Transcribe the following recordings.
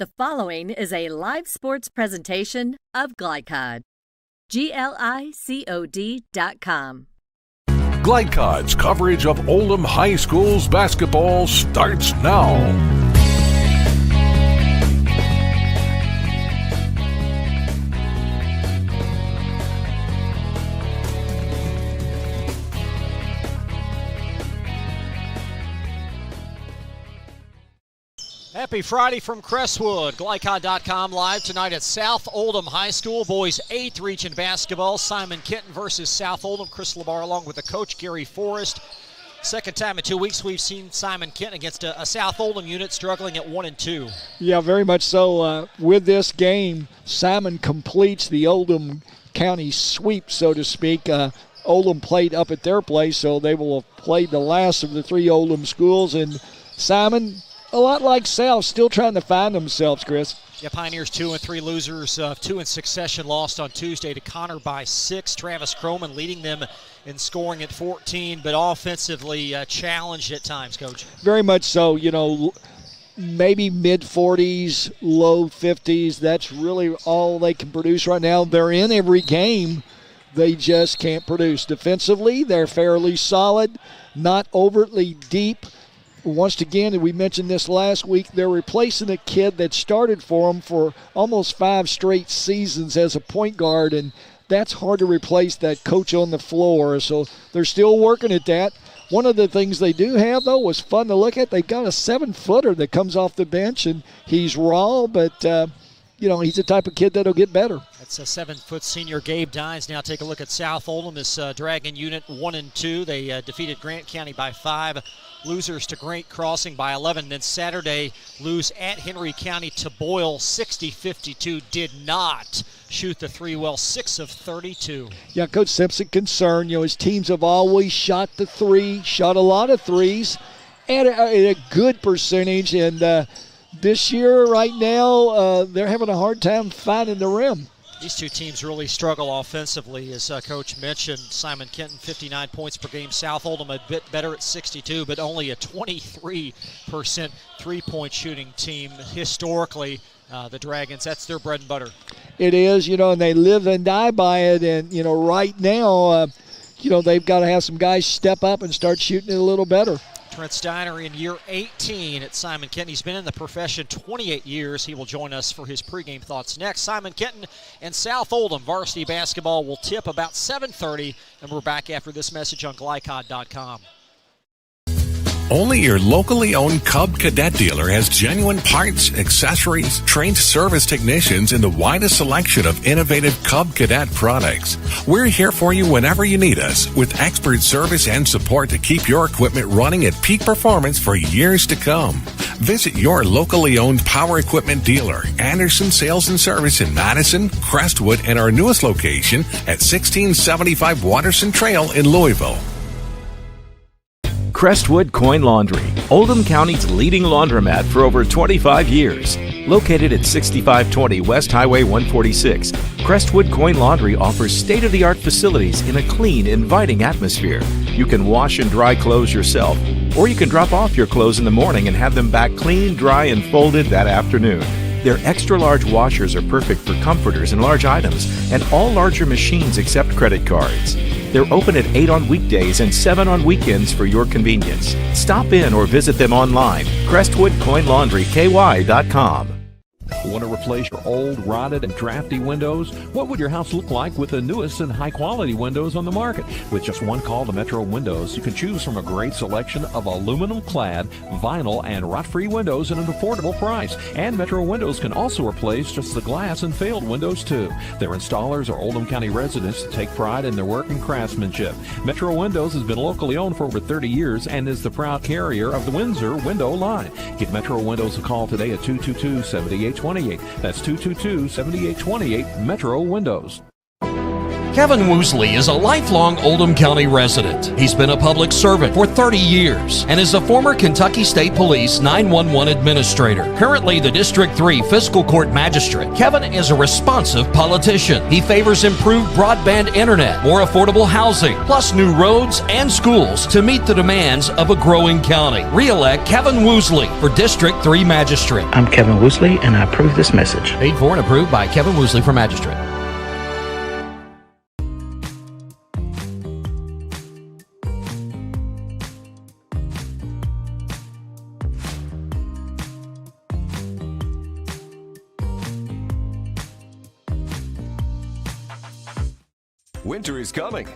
The following is a live sports presentation of Glycod. GLICOD.com. Glycod's coverage of Oldham High School's basketball starts now. Happy Friday from Crestwood. Glycod.com live tonight at South Oldham High School. Boys 8th region basketball. Simon Kenton versus South Oldham. Chris LaBar along with the coach, Gary Forrest. Second time in 2 weeks we've seen Simon Kenton against a South Oldham unit struggling at 1-2. Yeah, very much so. With this game, Simon completes the Oldham County sweep, so to speak. Oldham played up at their place, so they will have played the last of the three Oldham schools. And Simon, a lot like South, still trying to find themselves, Chris. Yeah, Pioneers 2-3 losers, 2 in succession, lost on Tuesday to Connor by 6. Travis Croman leading them in scoring at 14, but offensively challenged at times, Coach. Very much so. You know, maybe mid-40s, low 50s. That's really all they can produce right now. They're in every game. They just can't produce. Defensively, they're fairly solid, not overtly deep. Once again, we mentioned this last week, they're replacing a kid that started for them for almost 5 straight seasons as a point guard, and that's hard to replace that coach on the floor. So they're still working at that. One of the things they do have, though, was fun to look at. They've got a 7-footer that comes off the bench, and he's raw, but he's the type of kid that'll get better. That's a 7-foot senior Gabe Dines. Now take a look at South Oldham, this Dragon unit 1-2. They defeated Grant County by 5. Losers to Great Crossing by 11. Then Saturday, lose at Henry County to Boyle 60-52. Did not shoot the three well, 6 of 32. Yeah, Coach Simpson concerned. His teams have always shot the three, shot a lot of threes, at a good percentage. And this year, right now, they're having a hard time finding the rim. These two teams really struggle offensively, as Coach mentioned. Simon Kenton, 59 points per game. South Oldham a bit better at 62, but only a 23% three-point shooting team. Historically, the Dragons, that's their bread and butter. It is, and they live and die by it. And, right now, they've got to have some guys step up and start shooting it a little better. Trent Steiner in year 18 at Simon Kenton. He's been in the profession 28 years. He will join us for his pregame thoughts next. Simon Kenton and South Oldham varsity basketball will tip about 7:30, and we're back after this message on Glycod.com. Only your locally owned Cub Cadet dealer has genuine parts, accessories, trained service technicians, and the widest selection of innovative Cub Cadet products. We're here for you whenever you need us, with expert service and support to keep your equipment running at peak performance for years to come. Visit your locally owned power equipment dealer, Anderson Sales and Service in Madison, Crestwood, and our newest location at 1675 Watterson Trail in Louisville. Crestwood Coin Laundry, Oldham County's leading laundromat for over 25 years. Located at 6520 West Highway 146, Crestwood Coin Laundry offers state-of-the-art facilities in a clean, inviting atmosphere. You can wash and dry clothes yourself, or you can drop off your clothes in the morning and have them back clean, dry, and folded that afternoon. Their extra-large washers are perfect for comforters and large items, and all larger machines accept credit cards. They're open at 8 on weekdays and 7 on weekends for your convenience. Stop in or visit them online, CrestwoodCoinLaundryKY.com. Want to replace your old, rotted, and drafty windows? What would your house look like with the newest and high-quality windows on the market? With just one call to Metro Windows, you can choose from a great selection of aluminum-clad, vinyl, and rot-free windows at an affordable price. And Metro Windows can also replace just the glass and failed windows, too. Their installers are Oldham County residents that take pride in their work and craftsmanship. Metro Windows has been locally owned for over 30 years and is the proud carrier of the Windsor window line. Give Metro Windows a call today at 222-7828. That's 222-7828, Metro Windows. Kevin Woosley is a lifelong Oldham County resident. He's been a public servant for 30 years and is a former Kentucky State Police 911 administrator. Currently the District 3 Fiscal Court Magistrate, Kevin is a responsive politician. He favors improved broadband internet, more affordable housing, plus new roads and schools to meet the demands of a growing county. Re-elect Kevin Woosley for District 3 Magistrate. I'm Kevin Woosley, and I approve this message. Paid for and approved by Kevin Woosley for Magistrate. Winter is coming.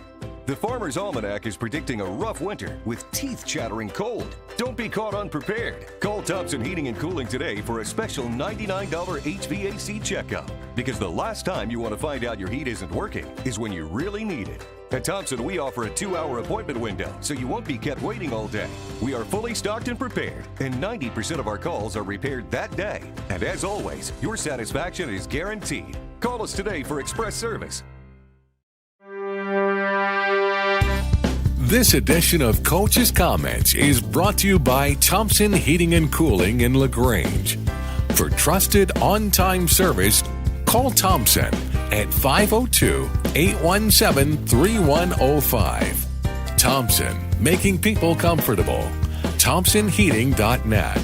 The Farmer's Almanac is predicting a rough winter with teeth-chattering cold. Don't be caught unprepared. Call Thompson Heating and Cooling today for a special $99 HVAC checkup. Because the last time you want to find out your heat isn't working is when you really need it. At Thompson, we offer a 2-hour appointment window, so you won't be kept waiting all day. We are fully stocked and prepared, and 90% of our calls are repaired that day. And as always, your satisfaction is guaranteed. Call us today for express service. This edition of Coach's Comments is brought to you by Thompson Heating and Cooling in LaGrange. For trusted on-time service, call Thompson at 502-817-3105. Thompson, making people comfortable. ThompsonHeating.net.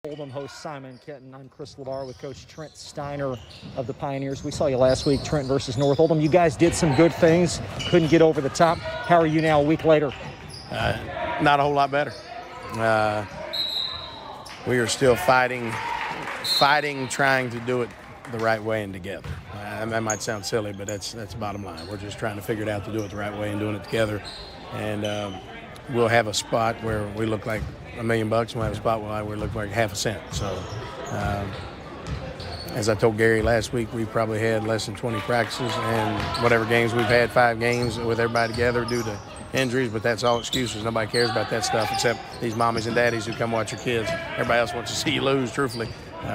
Oldham host Simon Kenton. I'm Chris LaBar with Coach Trent Steiner of the Pioneers. We saw you last week, Trent versus North Oldham. You guys did some good things, couldn't get over the top. How are you now a week later? Not a whole lot better. We are still fighting, trying to do it the right way and together. That might sound silly, but that's the bottom line. We're just trying to figure it out to do it the right way and doing it together. And we'll have a spot where we look like $1 million, and we'll have a spot where we look like half a cent. So, as I told Gary last week, we probably had less than 20 practices, and whatever games we've had, 5 games with everybody together due to injuries, but that's all excuses. Nobody cares about that stuff except these mommies and daddies who come watch your kids. Everybody else wants to see you lose, truthfully.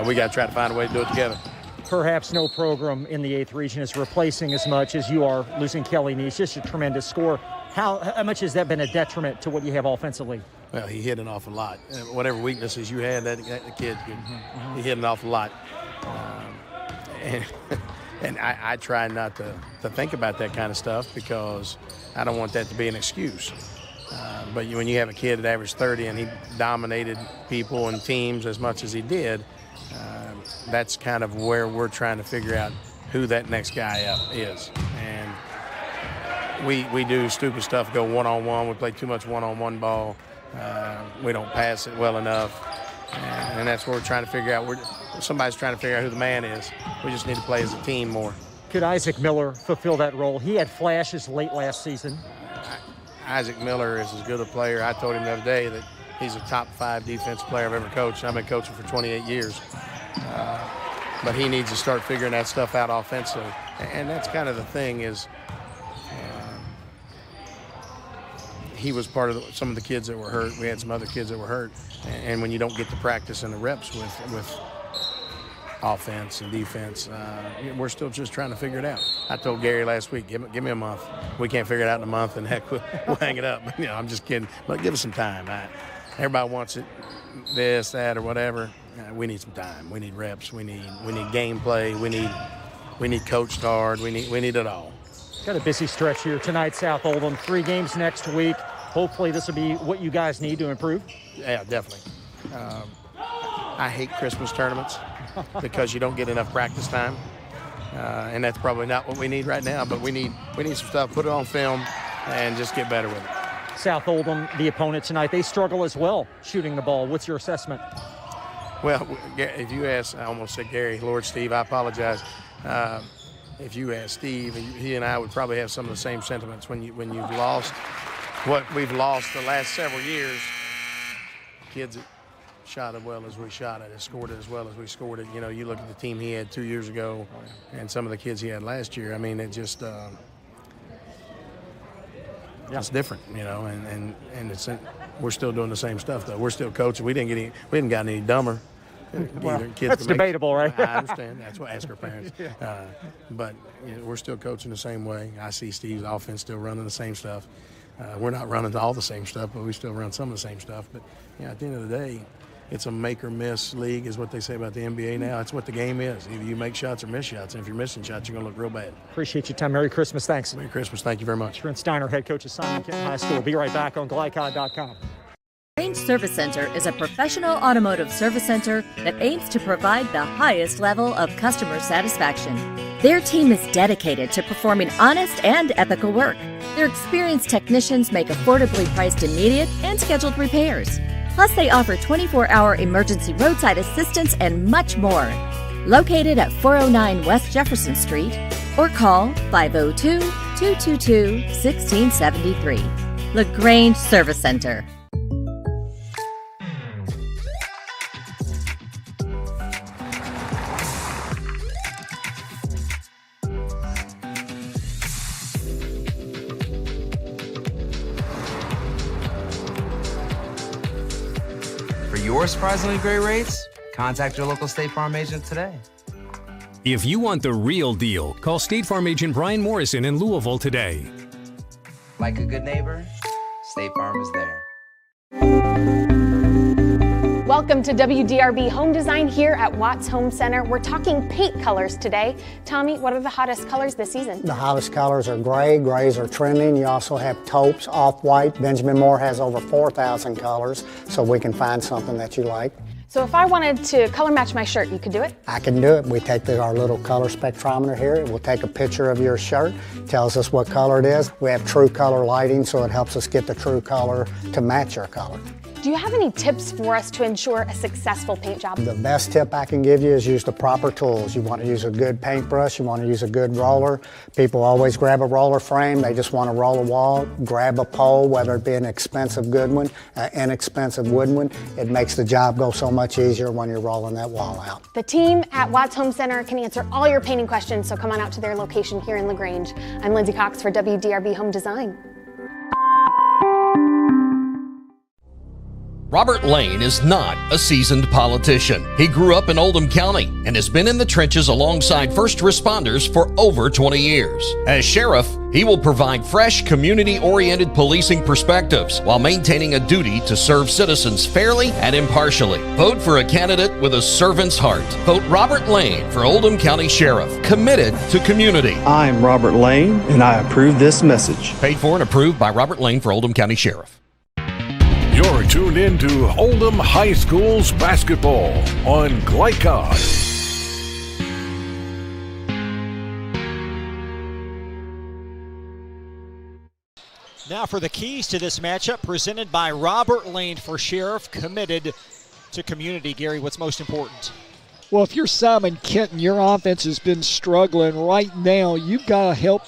We got to try to find a way to do it together. Perhaps no program in the 8th region is replacing as much as you are. Losing Kelly Neese, just a tremendous score. How much has that been a detriment to what you have offensively? Well, he hit an awful lot. Whatever weaknesses you had, that kid, he hit an awful lot. And I try not to think about that kind of stuff because I don't want that to be an excuse. But when you have a kid that averaged 30 and he dominated people and teams as much as he did, that's kind of where we're trying to figure out who that next guy up is. And we do stupid stuff, go one-on-one. We play too much one-on-one ball. We don't pass it well enough. And that's what we're trying to figure out. Somebody's trying to figure out who the man is. We just need to play as a team more. Could Isaac Miller fulfill that role? He had flashes late last season. Isaac Miller is as good a player. I told him the other day that he's a top 5 defensive player I've ever coached. I've been coaching for 28 years. But he needs to start figuring that stuff out offensively. And that's kind of the thing is he was part of some of the kids that were hurt. We had some other kids that were hurt. And when you don't get to practice and the reps with offense and defense, we're still just trying to figure it out. I told Gary last week, give me a month. We can't figure it out in a month, and heck, we'll hang it up. I'm just kidding. But give us some time. Everybody wants it, this, that, or whatever. We need some time. We need reps. We need gameplay. We need coached hard. We need it all. Got a busy stretch here tonight, South Oldham. 3 games next week. Hopefully this will be what you guys need to improve. Yeah, definitely. I hate Christmas tournaments because you don't get enough practice time. And that's probably not what we need right now, but we need some stuff, put it on film, and just get better with it. South Oldham, the opponent tonight, they struggle as well shooting the ball. What's your assessment? Well, if you ask, I almost said Gary, Lord Steve, I apologize. If you ask Steve, he and I would probably have some of the same sentiments when you've lost what we've lost the last several years. Kids that shot as well as we shot it, scored it as well as we scored it. You know, you look at the team he had 2 years ago and some of the kids he had last year. I mean, it just it's different, you know, and it's we're still doing the same stuff though. We're still coaching. We didn't got any dumber. Well, that's debatable, right? I understand. That's what I ask our parents. But we're still coaching the same way. I see Steve's offense still running the same stuff. We're not running all the same stuff, but we still run some of the same stuff. But at the end of the day, it's a make or miss league is what they say about the NBA now. That's what the game is. Either you make shots or miss shots. And if you're missing shots, you're going to look real bad. Appreciate your time. Merry Christmas. Thanks. Merry Christmas. Thank you very much. Trent Steiner, head coach of Simon Kenton High School. Be right back on Glycod.com. Range Service Center is a professional automotive service center that aims to provide the highest level of customer satisfaction. Their team is dedicated to performing honest and ethical work. Their experienced technicians make affordably priced immediate and scheduled repairs. Plus, they offer 24-hour emergency roadside assistance and much more. Located at 409 West Jefferson Street, or call 502-222-1673. LaGrange Service Center. For your surprisingly great rates, contact your local State Farm agent today. If you want the real deal, call State Farm agent Brian Morrison in Louisville today. Like a good neighbor, State Farm is there. Welcome to WDRB Home Design here at Watts Home Center. We're talking paint colors today. Tommy, what are the hottest colors this season? The hottest colors are gray. Grays are trending. You also have taupes, off-white. Benjamin Moore has over 4,000 colors, so we can find something that you like. So if I wanted to color match my shirt, you could do it? I can do it. We take our little color spectrometer here. We'll take a picture of your shirt, tells us what color it is. We have true color lighting, so it helps us get the true color to match your color. Do you have any tips for us to ensure a successful paint job? The best tip I can give you is use the proper tools. You want to use a good paintbrush, you want to use a good roller. People always grab a roller frame, they just want to roll a wall. Grab a pole, whether it be an expensive good one, inexpensive wooden one. It makes the job go so much easier when you're rolling that wall out. The team at Watts Home Center can answer all your painting questions, so come on out to their location here in LaGrange. I'm Lindsay Cox for WDRB Home Design. Robert Lane is not a seasoned politician. He grew up in Oldham County and has been in the trenches alongside first responders for over 20 years. As sheriff, he will provide fresh, community-oriented policing perspectives while maintaining a duty to serve citizens fairly and impartially. Vote for a candidate with a servant's heart. Vote Robert Lane for Oldham County Sheriff, committed to community. I'm Robert Lane, and I approve this message. Paid for and approved by Robert Lane for Oldham County Sheriff. You're tuned in to Oldham High School's basketball on Glycod. Now for the keys to this matchup, presented by Robert Lane for Sheriff, committed to community. Gary, what's most important? Well, if you're Simon Kenton, your offense has been struggling. Right now, you've got to help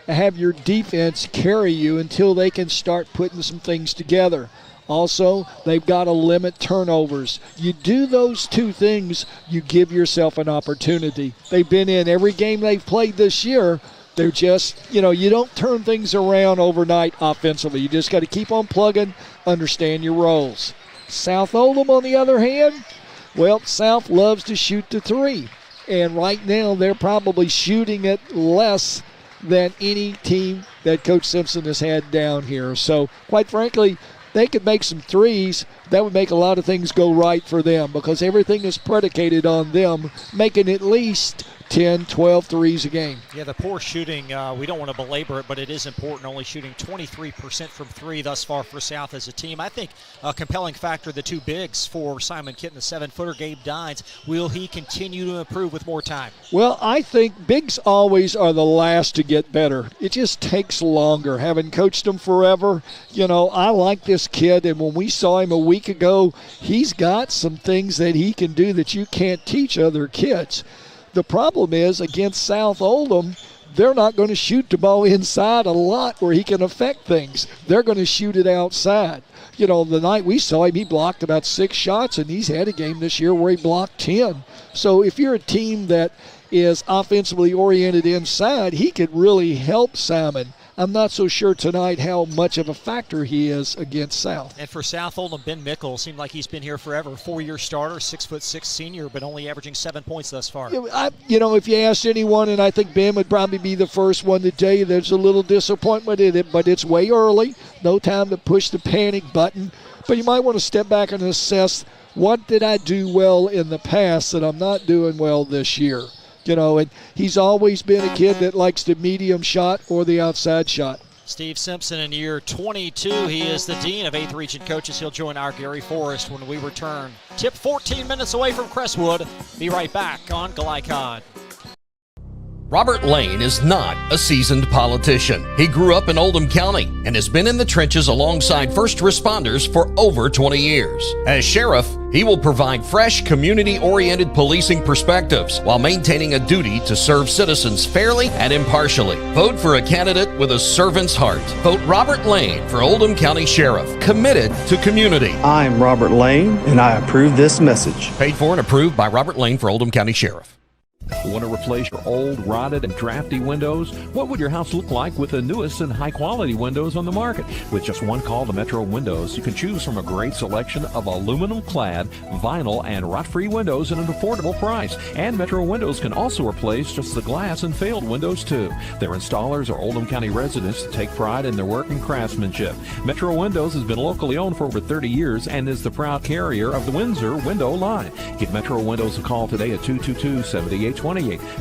have your defense carry you until they can start putting some things together. Also, they've got to limit turnovers. You do those two things, you give yourself an opportunity. They've been in every game they've played this year. They're just, you don't turn things around overnight offensively. You just got to keep on plugging, understand your roles. South Oldham, on the other hand, well, South loves to shoot the three. And right now, they're probably shooting it less than any team that Coach Simpson has had down here. So, quite frankly, they could make some threes. That would make a lot of things go right for them because everything is predicated on them making at least 10, 12 threes a game. Yeah, the poor shooting, we don't want to belabor it, but it is important, only shooting 23% from three thus far for South as a team. I think a compelling factor, the two bigs for Simon Kenton, the 7-footer Gabe Dines. Will he continue to improve with more time? Well, I think bigs always are the last to get better. It just takes longer. Having coached him forever, I like this kid, and when we saw him a week ago, he's got some things that he can do that you can't teach other kids. The problem is, against South Oldham, they're not going to shoot the ball inside a lot where he can affect things. They're going to shoot it outside. The night we saw him, he blocked about 6 shots, and he's had a game this year where he blocked 10. So if you're a team that is offensively oriented inside, he could really help Simon. I'm not so sure tonight how much of a factor he is against South. And for South Oldham, Ben Mickle seemed like he's been here forever. 4-year starter, 6'6" senior, but only averaging 7 points thus far. If you asked anyone, and I think Ben would probably be the first one to tell you there's a little disappointment in it, but it's way early. No time to push the panic button. But you might want to step back and assess, what did I do well in the past that I'm not doing well this year? And he's always been a kid that likes the medium shot or the outside shot. Steve Simpson in year 22. He is the Dean of 8th Region Coaches. He'll join our Gary Forrest when we return. Tip 14 minutes away from Crestwood. Be right back on Glycod. Robert Lane is not a seasoned politician. He grew up in Oldham County and has been in the trenches alongside first responders for over 20 years. As sheriff, he will provide fresh, community-oriented policing perspectives while maintaining a duty to serve citizens fairly and impartially. Vote for a candidate with a servant's heart. Vote Robert Lane for Oldham County Sheriff, committed to community. I'm Robert Lane, and I approve this message. Paid for and approved by Robert Lane for Oldham County Sheriff. Want to replace your old, rotted, and drafty windows? What would your house look like with the newest and high-quality windows on the market? With just one call to Metro Windows, you can choose from a great selection of aluminum-clad, vinyl, and rot-free windows at an affordable price. And Metro Windows can also replace just the glass and failed windows, too. Their installers are Oldham County residents that take pride in their work and craftsmanship. Metro Windows has been locally owned for over 30 years and is the proud carrier of the Windsor window line. Give Metro Windows a call today at 222-7828.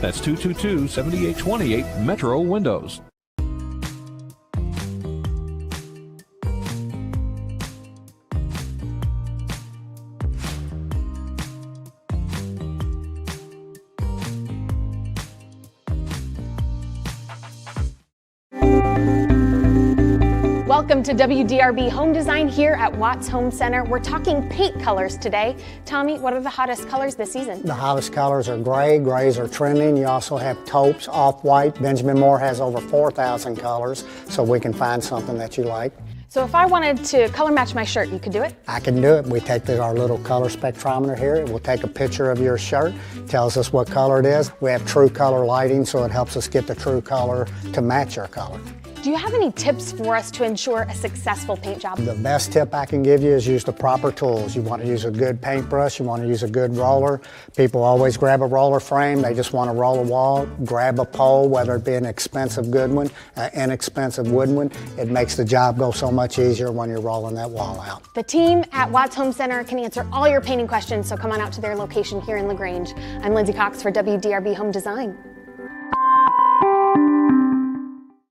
That's 222-7828, Metro Windows. Welcome to WDRB Home Design here at Watts Home Center. We're talking paint colors today. Tommy, what are the hottest colors this season? The hottest colors are gray. Grays are trending. You also have taupes, off-white. Benjamin Moore has over 4,000 colors, so we can find something that you like. So if I wanted to color match my shirt, you could do it? I can do it. We take our little color spectrometer here. It will take a picture of your shirt, tells us what color it is. We have true color lighting, so it helps us get the true color to match your color. Do you have any tips for us to ensure a successful paint job? The best tip I can give you is use the proper tools. You want to use a good paintbrush, you want to use a good roller. People always grab a roller frame, they just want to roll a wall. Grab a pole, whether it be an expensive good one, inexpensive wooden one. It makes the job go so much easier when you're rolling that wall out. The team at Watts Home Center can answer all your painting questions, so come on out to their location here in LaGrange. I'm Lindsay Cox for WDRB Home Design.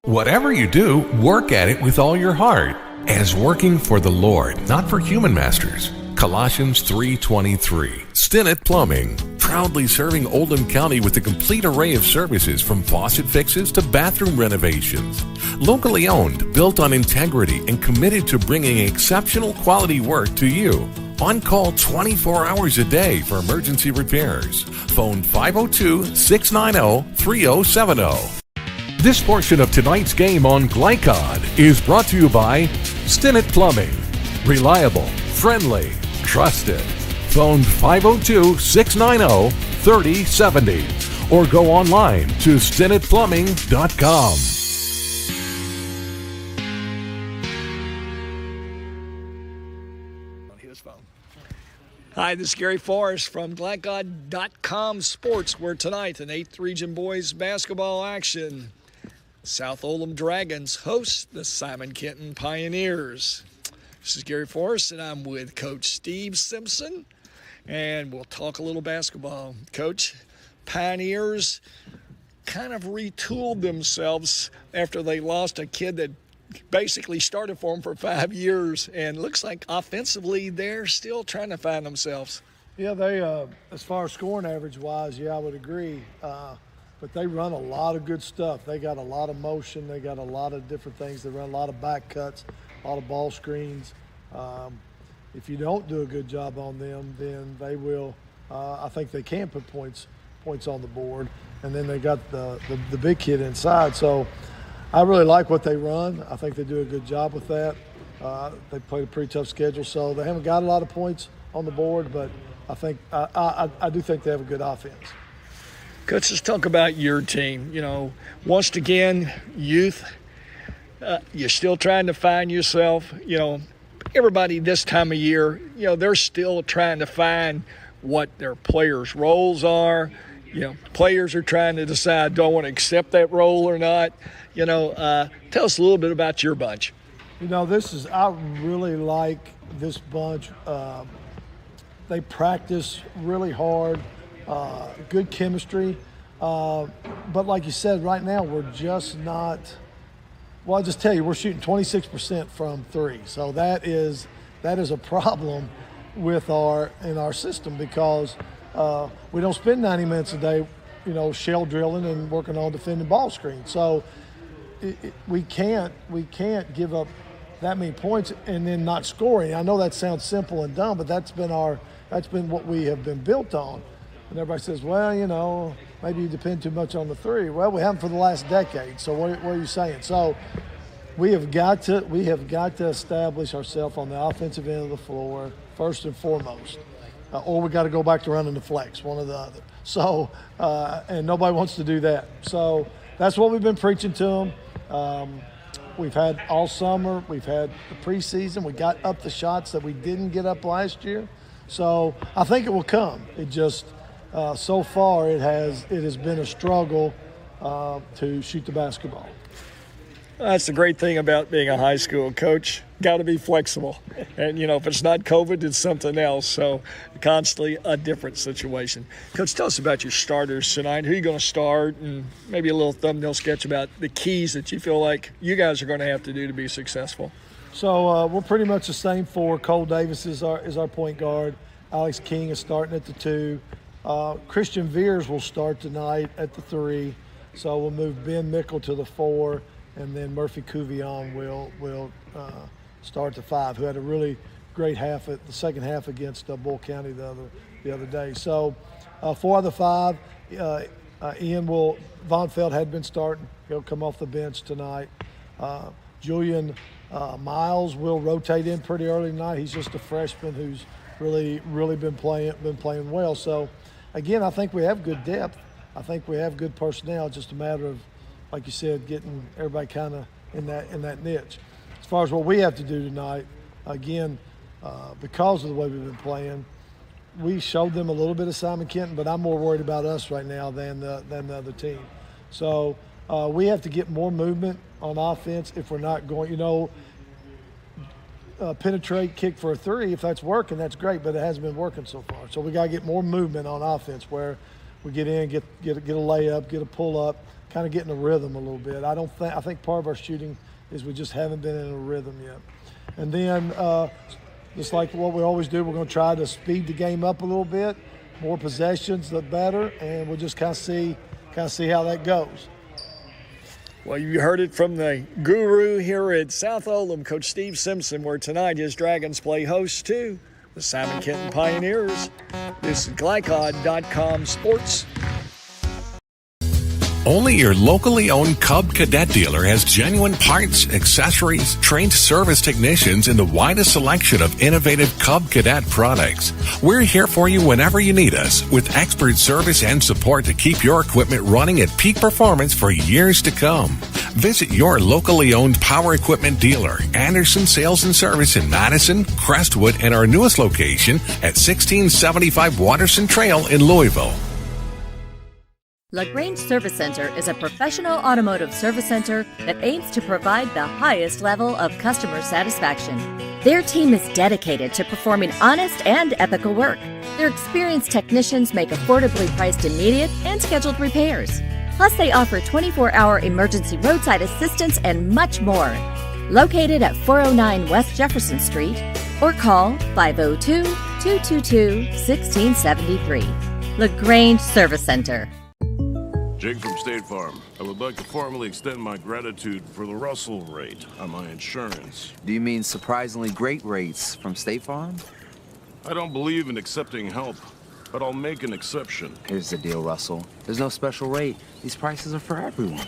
Whatever you do, work at it with all your heart, as working for the Lord, not for human masters. Colossians 3:23. Stinnett Plumbing, proudly serving Oldham County with a complete array of services from faucet fixes to bathroom renovations. Locally owned, built on integrity, and committed to bringing exceptional quality work to you. On call 24 hours a day for emergency repairs. Phone 502-690-3070. This portion of tonight's game on Glycod is brought to you by Stinnett Plumbing. Reliable, friendly, trusted. Phone 502-690-3070 or go online to stinnettplumbing.com. Hi, this is Gary Forrest from Glycod.com Sports, where tonight in 8th Region Boys basketball action, South Oldham Dragons host the Simon Kenton Pioneers. This is Gary Forrest, and I'm with Coach Steve Simpson, and we'll talk a little basketball. Coach, Pioneers kind of retooled themselves after they lost a kid that basically started for them for 5 years, and looks like offensively they're still trying to find themselves. Yeah, they as far as scoring average-wise, yeah, I would agree. But they run a lot of good stuff. They got a lot of motion. They got a lot of different things. They run a lot of back cuts, a lot of ball screens. If you don't do a good job on them, then they will. I think they can put points on the board. And then they got the big kid inside. So I really like what they run. I think they do a good job with that. They played a pretty tough schedule, so they haven't got a lot of points on the board. But I think I do think they have a good offense. Coach, let's talk about your team. You know, once again, youth You're still trying to find yourself. Everybody this time of year, they're still trying to find what their players' roles are. Players are trying to decide, do I want to accept that role or not? Tell us a little bit about your bunch. I really like this bunch. They practice really hard, good chemistry. But like you said, right now we're just not, well, I'll just tell you, we're shooting 26% from three. So that is a problem in our system because we don't spend 90 minutes a day, shell drilling and working on defending ball screens. So we can't give up that many points and then not scoring. I know that sounds simple and dumb, but that's been what we have been built on. And everybody says, well, maybe you depend too much on the three. Well, we haven't for the last decade. So what are you saying? So we have got to establish ourselves on the offensive end of the floor first and foremost, or we got to go back to running the flex, one or the other. So and nobody wants to do that. So that's what we've been preaching to them. We've had all summer. We've had the preseason. We got up the shots that we didn't get up last year. So I think it will come. It just so far it has been a struggle to shoot the basketball. That's the great thing about being a high school coach. Got to be flexible. And, if it's not COVID, it's something else. So constantly a different situation. Coach, tell us about your starters tonight. Who are you going to start? And maybe a little thumbnail sketch about the keys that you feel like you guys are going to have to do to be successful. So we're pretty much the same four. Cole Davis is our point guard. Alex King is starting at the 2. Christian Veers will start tonight at the 3. So we'll move Ben Mickle to the 4. And then Murphy Cuvion will start the 5, who had a really great the second half against Bull County the other day. So 4 of the 5, Ian Von Feld had been starting. He'll come off the bench tonight. Julian Miles will rotate in pretty early tonight. He's just a freshman who's really been playing well. So again, I think we have good depth. I think we have good personnel. It's just a matter of, like you said, getting everybody kind of in that niche. As far as what we have to do tonight, again, because of the way we've been playing, we showed them a little bit of Simon Kenton, but I'm more worried about us right now than the other team. So we have to get more movement on offense if we're not going, penetrate, kick for a 3. If that's working, that's great, but it hasn't been working so far. So we got to get more movement on offense where we get in, get a layup, get a pull up, kind of get in a rhythm a little bit. I think part of our shooting is we just haven't been in a rhythm yet. And then just like what we always do, we're going to try to speed the game up a little bit. More possessions, the better, and we'll just kind of see how that goes. Well, you heard it from the guru here at South Oldham, Coach Steve Simpson, where tonight his Dragons play host to the Simon Kenton Pioneers. This is Glycod.com Sports. Only your locally owned Cub Cadet dealer has genuine parts, accessories, trained service technicians, and the widest selection of innovative Cub Cadet products. We're here for you whenever you need us, with expert service and support to keep your equipment running at peak performance for years to come. Visit your locally owned power equipment dealer, Anderson Sales and Service in Madison, Crestwood, and our newest location at 1675 Watterson Trail in Louisville. LaGrange Service Center is a professional automotive service center that aims to provide the highest level of customer satisfaction. Their team is dedicated to performing honest and ethical work. Their experienced technicians make affordably priced immediate and scheduled repairs. Plus, they offer 24-hour emergency roadside assistance and much more. Located at 409 West Jefferson Street, or call 502-222-1673. LaGrange Service Center. Jake from State Farm. I would like to formally extend my gratitude for the Russell rate on my insurance. Do you mean surprisingly great rates from State Farm? I don't believe in accepting help, but I'll make an exception. Here's the deal, Russell. There's no special rate. These prices are for everyone.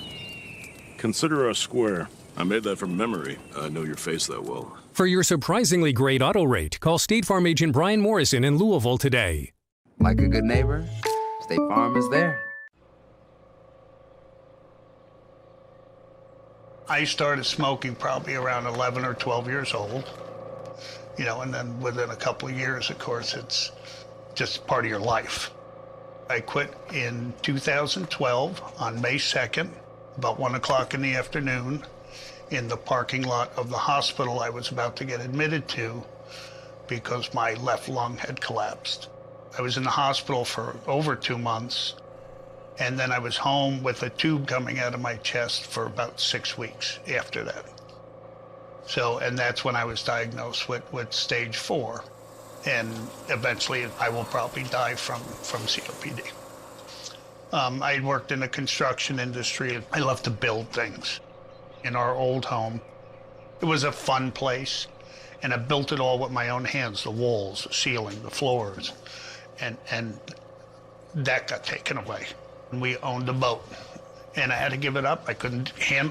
Consider us square. I made that from memory. I know your face that well. For your surprisingly great auto rate, call State Farm agent Brian Morrison in Louisville today. Like a good neighbor, State Farm is there. I started smoking probably around 11 or 12 years old, and then within a couple of years, of course, it's just part of your life. I quit in 2012 on May 2nd, about 1 o'clock in the afternoon, in the parking lot of the hospital I was about to get admitted to because my left lung had collapsed. I was in the hospital for over 2 months, and then I was home with a tube coming out of my chest for about 6 weeks after that. And that's when I was diagnosed with stage 4. And eventually I will probably die from COPD. I had worked in the construction industry. I love to build things. In our old home, it was a fun place, and I built it all with my own hands, the walls, the ceiling, the floors, and that got taken away. We owned a boat, and I had to give it up. I couldn't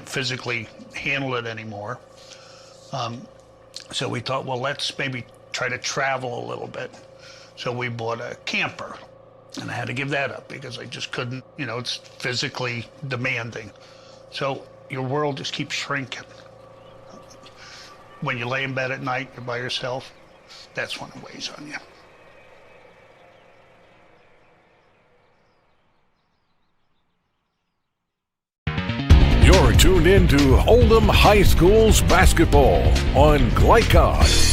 physically handle it anymore. So we thought, well, let's maybe try to travel a little bit. So we bought a camper, and I had to give that up because I just couldn't, it's physically demanding. So your world just keeps shrinking. When you lay in bed at night, you're by yourself, that's when it weighs on you. You're tuned in to Oldham High School's basketball on Glycod.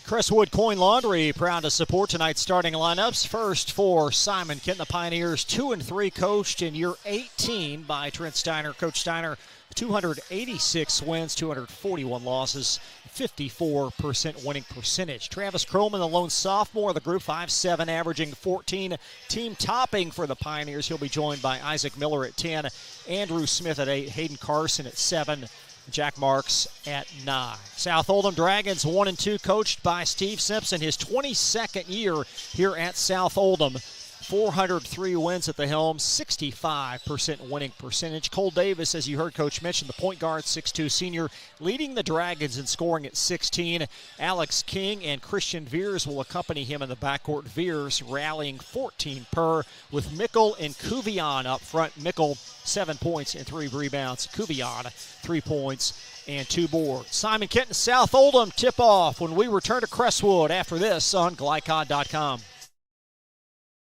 Crestwood Coin Laundry proud to support tonight's starting lineups. First for Simon Kenton, the Pioneers, 2-3, coached in year 18 by Trent Steiner. Coach Steiner, 286 wins, 241 losses, 54% winning percentage. Travis Crowman, the lone sophomore of the group, 5'7", averaging 14. Team topping for the Pioneers. He'll be joined by Isaac Miller at 10, Andrew Smith at 8, Hayden Carson at 7, Jack Marks at 9. South Oldham Dragons 1-2, coached by Steve Simpson, his 22nd year here at South Oldham. 403 wins at the helm, 65% winning percentage. Cole Davis, as you heard Coach mention, the point guard, 6'2", senior, leading the Dragons in scoring at 16. Alex King and Christian Veers will accompany him in the backcourt. Veers rallying 14 per, with Mickle and Cuvion up front. Mickle, 7 points and 3 rebounds. Cuvion, 3 points and 2 boards. Simon Kenton, South Oldham tip-off when we return to Crestwood after this on Glycod.com.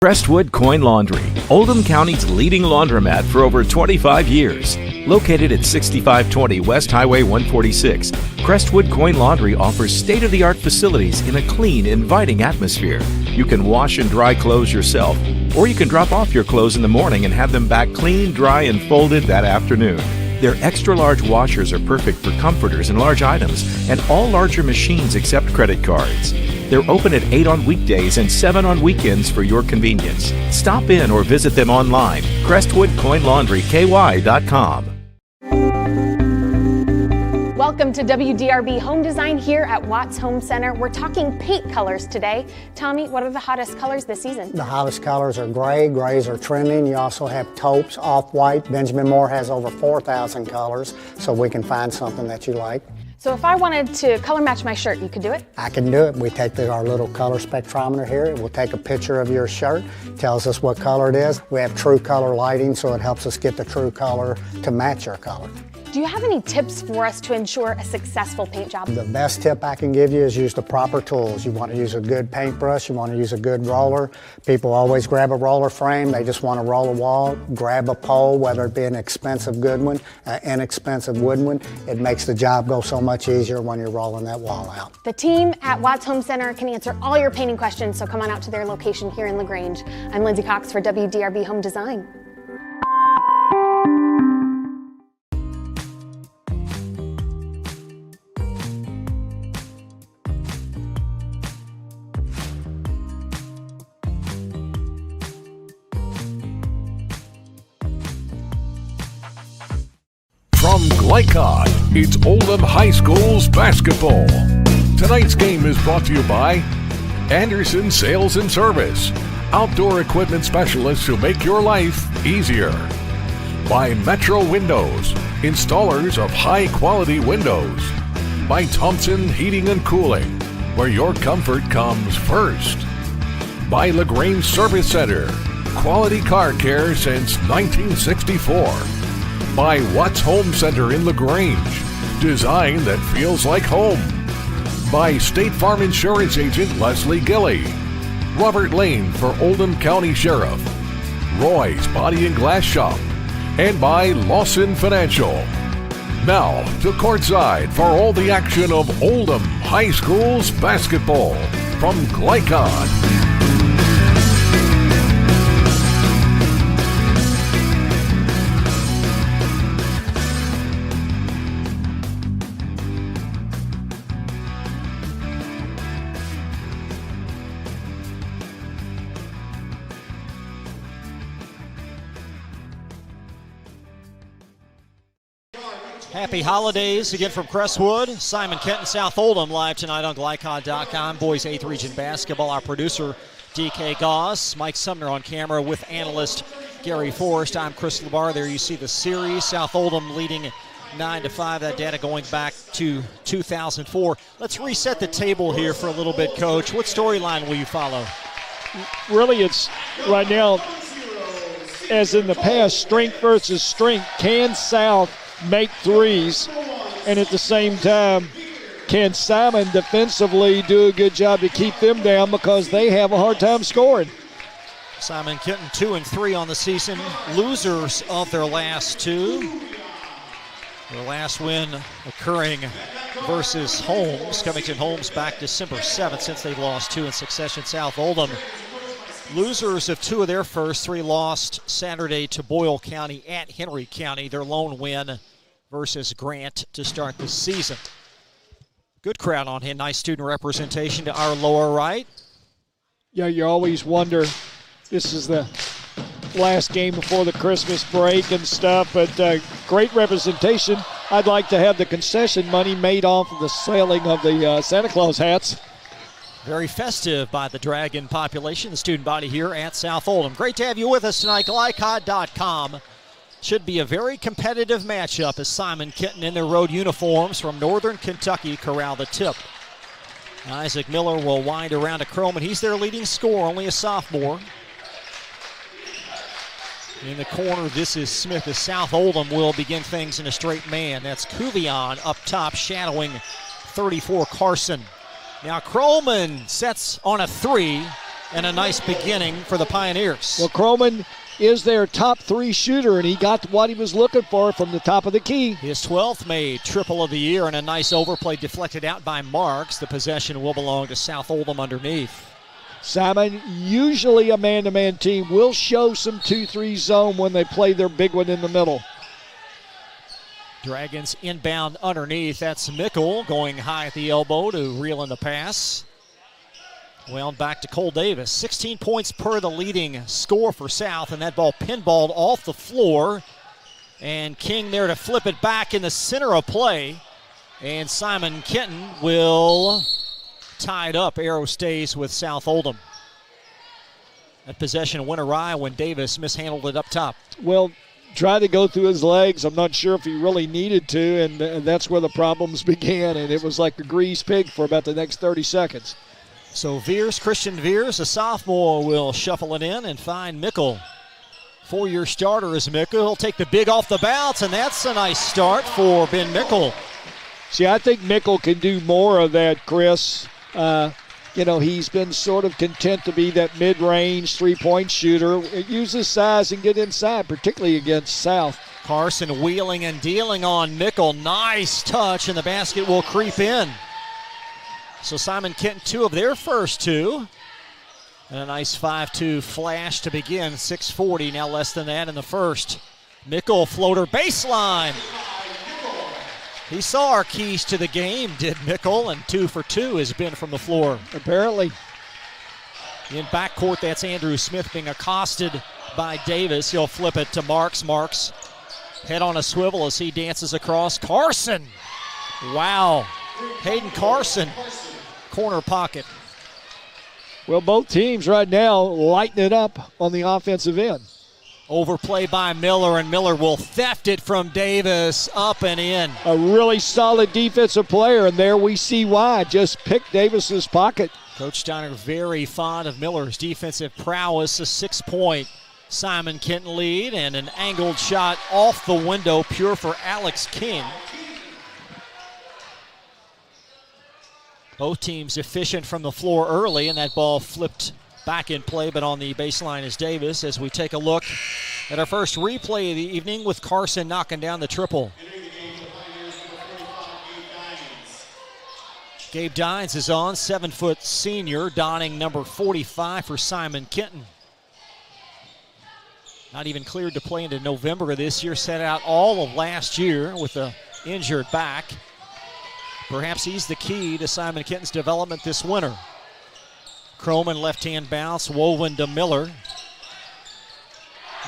Crestwood Coin Laundry, Oldham County's leading laundromat for over 25 years. Located at 6520 West Highway 146, Crestwood Coin Laundry offers state-of-the-art facilities in a clean, inviting atmosphere. You can wash and dry clothes yourself, or you can drop off your clothes in the morning and have them back clean, dry, and folded that afternoon. Their extra-large washers are perfect for comforters and large items, and all larger machines accept credit cards. They're open at 8 on weekdays and 7 on weekends for your convenience. Stop in or visit them online, CrestwoodCoinLaundryKY.com. Welcome to WDRB Home Design here at Watts Home Center. We're talking paint colors today. Tommy, what are the hottest colors this season? The hottest colors are gray. Grays are trending. You also have taupes, off-white. Benjamin Moore has over 4,000 colors, so we can find something that you like. So if I wanted to color match my shirt, you could do it? I can do it. We take our little color spectrometer here. It will take a picture of your shirt, tells us what color it is. We have true color lighting, so it helps us get the true color to match your color. Do you have any tips for us to ensure a successful paint job? The best tip I can give you is use the proper tools. You want to use a good paintbrush, you want to use a good roller. People always grab a roller frame, they just want to roll a wall. Grab a pole, whether it be an expensive good one, an inexpensive wood one. It makes the job go so much easier when you're rolling that wall out. The team at Watts Home Center can answer all your painting questions, so come on out to their location here in LaGrange. I'm Lindsay Cox for WDRB Home Design. From Glycod, it's Oldham High School's basketball. Tonight's game is brought to you by Anderson Sales and Service, outdoor equipment specialists who make your life easier. By Metro Windows, installers of high-quality windows. By Thompson Heating and Cooling, where your comfort comes first. By LaGrange Service Center, quality car care since 1964. By Watts Home Center in LaGrange, design that feels like home. By State Farm Insurance Agent Leslie Gilley. Robert Lane for Oldham County Sheriff. Roy's Body and Glass Shop. And by Lawson Financial. Now to courtside for all the action of Oldham High School's basketball from Glycon. Happy holidays again from Crestwood. Simon Kenton, South Oldham, live tonight on Glycon.com. Boys 8th Region Basketball. Our producer, DK Goss. Mike Sumner on camera with analyst Gary Forrest. I'm Chris LeBar. There you see the series. South Oldham leading 9-5. That data going back to 2004. Let's reset the table here for a little bit, Coach. What storyline will you follow? Really, it's right now, as in the past, strength versus strength. Can South make threes, and at the same time, can Simon defensively do a good job to keep them down because they have a hard time scoring? Simon Kenton 2-3 on the season, losers of their last two. Their last win occurring versus Holmes, Covington Holmes, back December 7th since they lost two in succession. South Oldham, losers of two of their first three, lost Saturday to Boyle County at Henry County, their lone win versus Grant to start the season. Good crowd on here. Nice student representation to our lower right. Yeah, you always wonder, this is the last game before the Christmas break and stuff, but great representation. I'd like to have the concession money made off of the selling of the Santa Claus hats. Very festive by the Dragon population, the student body here at South Oldham. Great to have you with us tonight. Glycod.com. Should be a very competitive matchup as Simon Kenton in their road uniforms from Northern Kentucky corral the tip. Isaac Miller will wind around to Croman. He's their leading scorer, only a sophomore. In the corner, this is Smith as South Oldham will begin things in a straight man. That's Cuvion up top, shadowing 34 Carson. Now Croman sets on a three, and a nice beginning for the Pioneers. Well, Croman is their top three shooter, and he got what he was looking for from the top of the key. His 12th made triple of the year, and a nice overplay deflected out by Marks. The possession will belong to South Oldham underneath. Simon, usually a man-to-man team, will show some 2-3 zone when they play their big one in the middle. Dragons inbound underneath. That's Mickle going high at the elbow to reel in the pass. Wound back to Cole Davis. 16 points per the leading score for South, and that ball pinballed off the floor. And King there to flip it back in the center of play. And Simon Kenton will tie it up. Arrow stays with South Oldham. That possession went awry when Davis mishandled it up top. Well, tried to go through his legs. I'm not sure if he really needed to, and that's where the problems began. And it was like a greased pig for about the next 30 seconds. So Christian Veers, a sophomore, will shuffle it in and find Mickle. Four-year starter is Mickle. He'll take the big off the bounce, and that's a nice start for Ben Mickle. See, I think Mickle can do more of that, Chris. He's been sort of content to be that mid-range three-point shooter. Use his size and get inside, particularly against South. Carson wheeling and dealing on Mickle. Nice touch, and the basket will creep in. So Simon Kenton, two of their first two. And a nice 5-2 flash to begin. 6:40, now less than that in the first. Mickle floater baseline. He saw our keys to the game, did Mickle, and 2 for 2 has been from the floor. Apparently. In backcourt, that's Andrew Smith being accosted by Davis. He'll flip it to Marks. Marks head on a swivel as he dances across. Carson. Wow. Hayden Carson. Corner pocket. Well, both teams right now lighting it up on the offensive end. Overplay by Miller, and Miller will theft it from Davis, up and in. A really solid defensive player, and there we see why. Just picked Davis's pocket. Coach Steiner very fond of Miller's defensive prowess. A 6-point Simon Kenton lead, and an angled shot off the window, pure for Alex King. Both teams efficient from the floor early, and that ball flipped back in play, but on the baseline is Davis. As we take a look at our first replay of the evening with Carson knocking down the triple. Gabe Dines is on, 7-foot senior, donning number 45 for Simon Kenton. Not even cleared to play into November of this year, set out all of last year with an injured back. Perhaps he's the key to Simon Kenton's development this winter. Croman left-hand bounce, woven to Miller.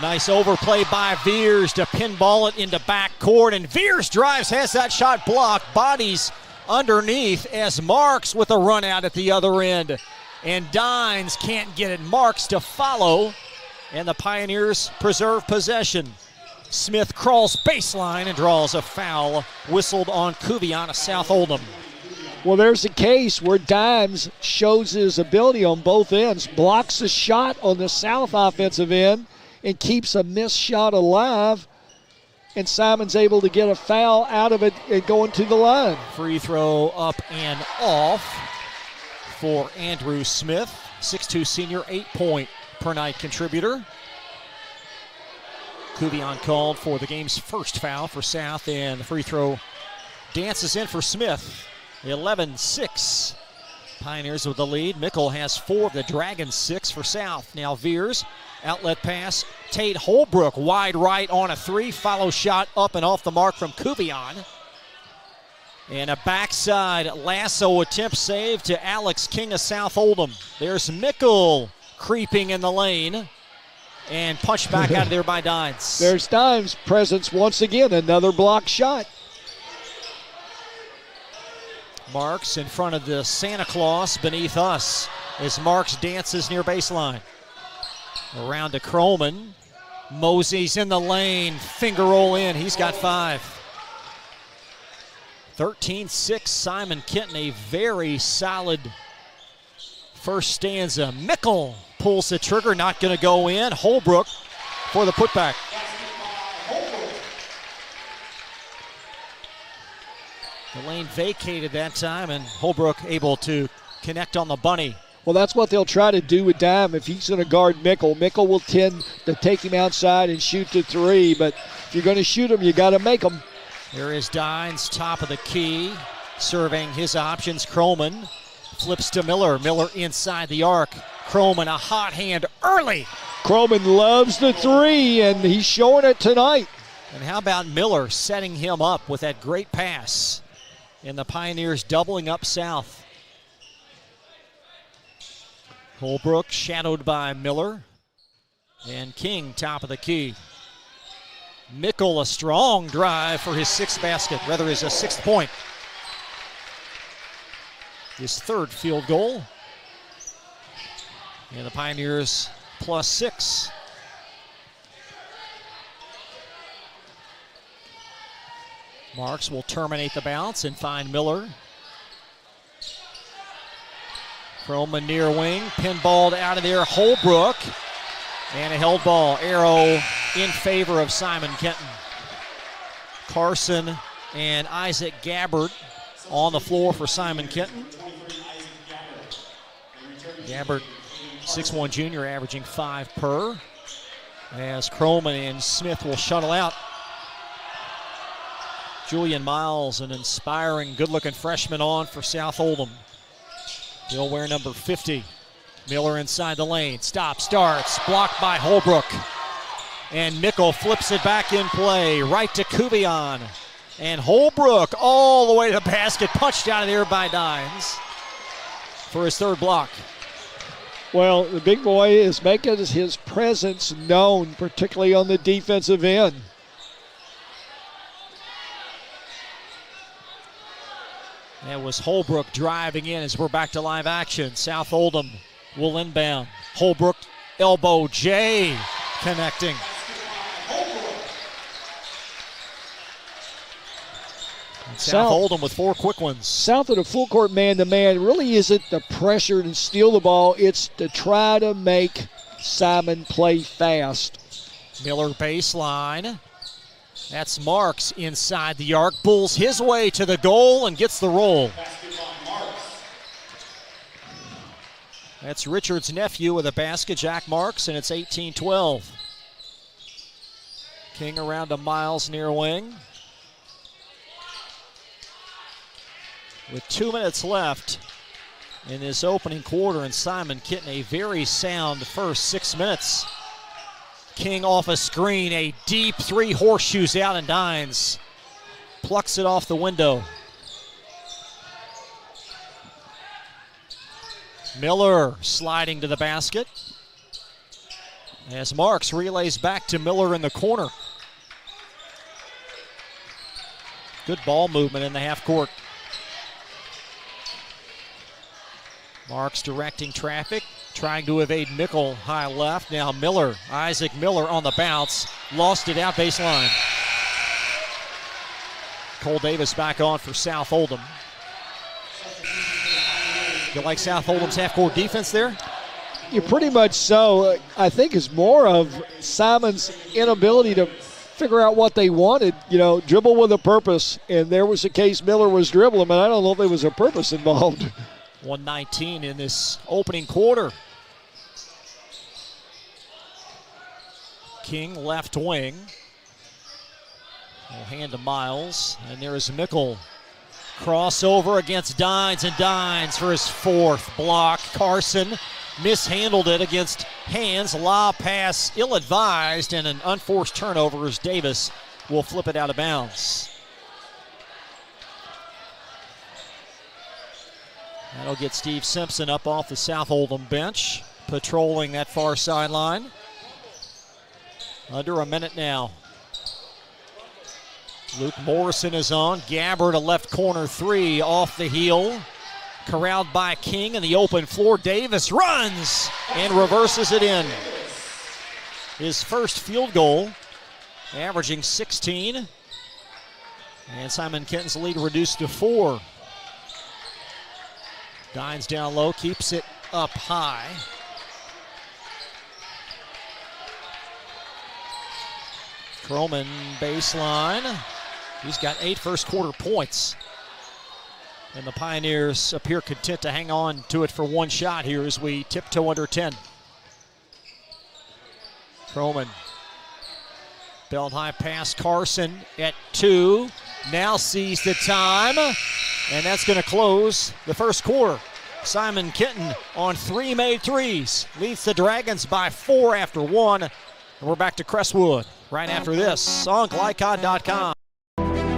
Nice overplay by Veers to pinball it into backcourt, and Veers drives, has that shot blocked, bodies underneath as Marks with a run out at the other end. And Dines can't get it. Marks to follow, and the Pioneers preserve possession. Smith crawls baseline and draws a foul whistled on Kuvion of South Oldham. Well, there's a case where Dimes shows his ability on both ends, blocks a shot on the South offensive end, and keeps a missed shot alive. And Simon's able to get a foul out of it and going to the line. Free throw up and off for Andrew Smith, 6'2 senior, 8-point per night contributor. Kuvion called for the game's first foul for South, and the free throw dances in for Smith. 11-6. Pioneers with the lead. Mickle has 4, the Dragons 6 for South. Now Veers, outlet pass. Tate Holbrook wide right on a 3. Follow shot up and off the mark from Kuvion. And a backside lasso attempt save to Alex King of South Oldham. There's Mickle creeping in the lane. And punched back out of there by Dines. There's Dimes' presence once again. Another block shot. Marks in front of the Santa Claus beneath us as Marks dances near baseline. Around to Croman. Mosey's in the lane. Finger roll in. He's got 5. 13-6. Simon Kenton, a very solid first stanza. Mickle pulls the trigger, not going to go in. Holbrook for the putback. The lane vacated that time, and Holbrook able to connect on the bunny. Well, that's what they'll try to do with Dime if he's going to guard Mickle. Mickle will tend to take him outside and shoot the 3, but if you're going to shoot him, you got to make him. There is Dines, top of the key, surveying his options. Croman flips to Miller. Miller inside the arc. Croman, a hot hand early. Croman loves the 3, and he's showing it tonight. And how about Miller setting him up with that great pass? And the Pioneers doubling up South. Holbrook shadowed by Miller. And King, top of the key. Mickle, a strong drive for his 6th basket, rather his 6th point. His 3rd field goal. And the Pioneers +6. Marks will terminate the bounce and find Miller. Croman near wing, pinballed out of there. Holbrook, and a held ball. Arrow in favor of Simon Kenton. Carson and Isaac Gabbard on the floor for Simon Kenton. Gabbard, 6'1 junior, averaging 5 per. As Croman and Smith will shuttle out. Julian Miles, an inspiring, good-looking freshman on for South Oldham. He'll wear number 50. Miller inside the lane. Stop, starts, blocked by Holbrook. And Mickle flips it back in play, right to Kuvion. And Holbrook all the way to the basket, punched out of there by Dines for his 3rd block. Well, the big boy is making his presence known, particularly on the defensive end. That was Holbrook driving in as we're back to live action. South Oldham will inbound. Holbrook, elbow J, connecting. South Oldham with 4 quick ones. South of the full court man-to-man really isn't the pressure to steal the ball. It's to try to make Simon play fast. Miller baseline. That's Marks inside the arc. Bulls his way to the goal and gets the roll. That's Richard's nephew with a basket, Jack Marks, and it's 18-12. King around to Miles near wing. With 2 minutes left in this opening quarter, and Simon Kenton a very sound first 6 minutes. King off a screen, a deep 3 horseshoes out and Dines. Plucks it off the window. Miller sliding to the basket. As Marks relays back to Miller in the corner. Good ball movement in the half court. Marks directing traffic, trying to evade Mickle high left. Now Miller, Isaac Miller on the bounce, lost it out baseline. Cole Davis back on for South Oldham. You like South Oldham's half-court defense there? Yeah, pretty much so. I think it's more of Simon's inability to figure out what they wanted. You know, dribble with a purpose, and there was a case Miller was dribbling, but I don't know if there was a purpose involved. 1:19 in this opening quarter. King left wing. We'll hand to Miles, and there is Mickle. Crossover against Dines, and Dines for his 4th block. Carson mishandled it against Hands. Lob pass ill-advised, and an unforced turnover as Davis will flip it out of bounds. That'll get Steve Simpson up off the South Oldham bench, patrolling that far sideline. Under a minute now. Luke Morrison is on. Gabbard, a left corner 3 off the heel. Corralled by King in the open floor. Davis runs and reverses it in. His first field goal, averaging 16. And Simon Kenton's lead reduced to 4. Dines down low, keeps it up high. Croman baseline. He's got 8 first quarter points. And the Pioneers appear content to hang on to it for 1 shot here as we tiptoe under 10. Croman. Belt high pass Carson at 2. Now sees the time. And that's going to close the first quarter. Simon Kenton on 3 made threes. Leads the Dragons by 4 after 1. And we're back to Crestwood right after this on Glycod.com.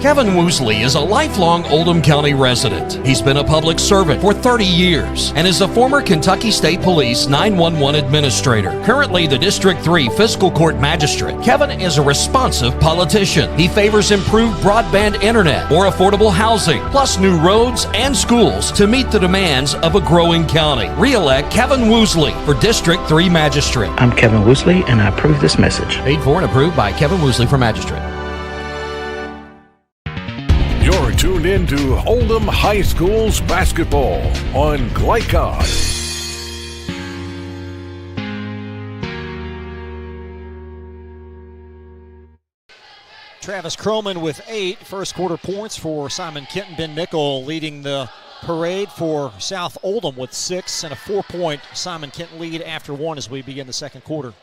Kevin Woosley is a lifelong Oldham County resident. He's been a public servant for 30 years and is a former Kentucky State Police 911 administrator. Currently the District 3 Fiscal Court Magistrate. Kevin is a responsive politician. He favors improved broadband internet, more affordable housing, plus new roads and schools to meet the demands of a growing county. Re-elect Kevin Woosley for District 3 Magistrate. I'm Kevin Woosley, and I approve this message. Paid for and approved by Kevin Woosley for Magistrate. You're tuned in to Oldham High School's basketball on Glycod. Travis Croman with 8 first quarter points for Simon Kenton. Ben Mickle leading the parade for South Oldham with 6 and a 4-point Simon Kenton lead after 1 as we begin the second quarter.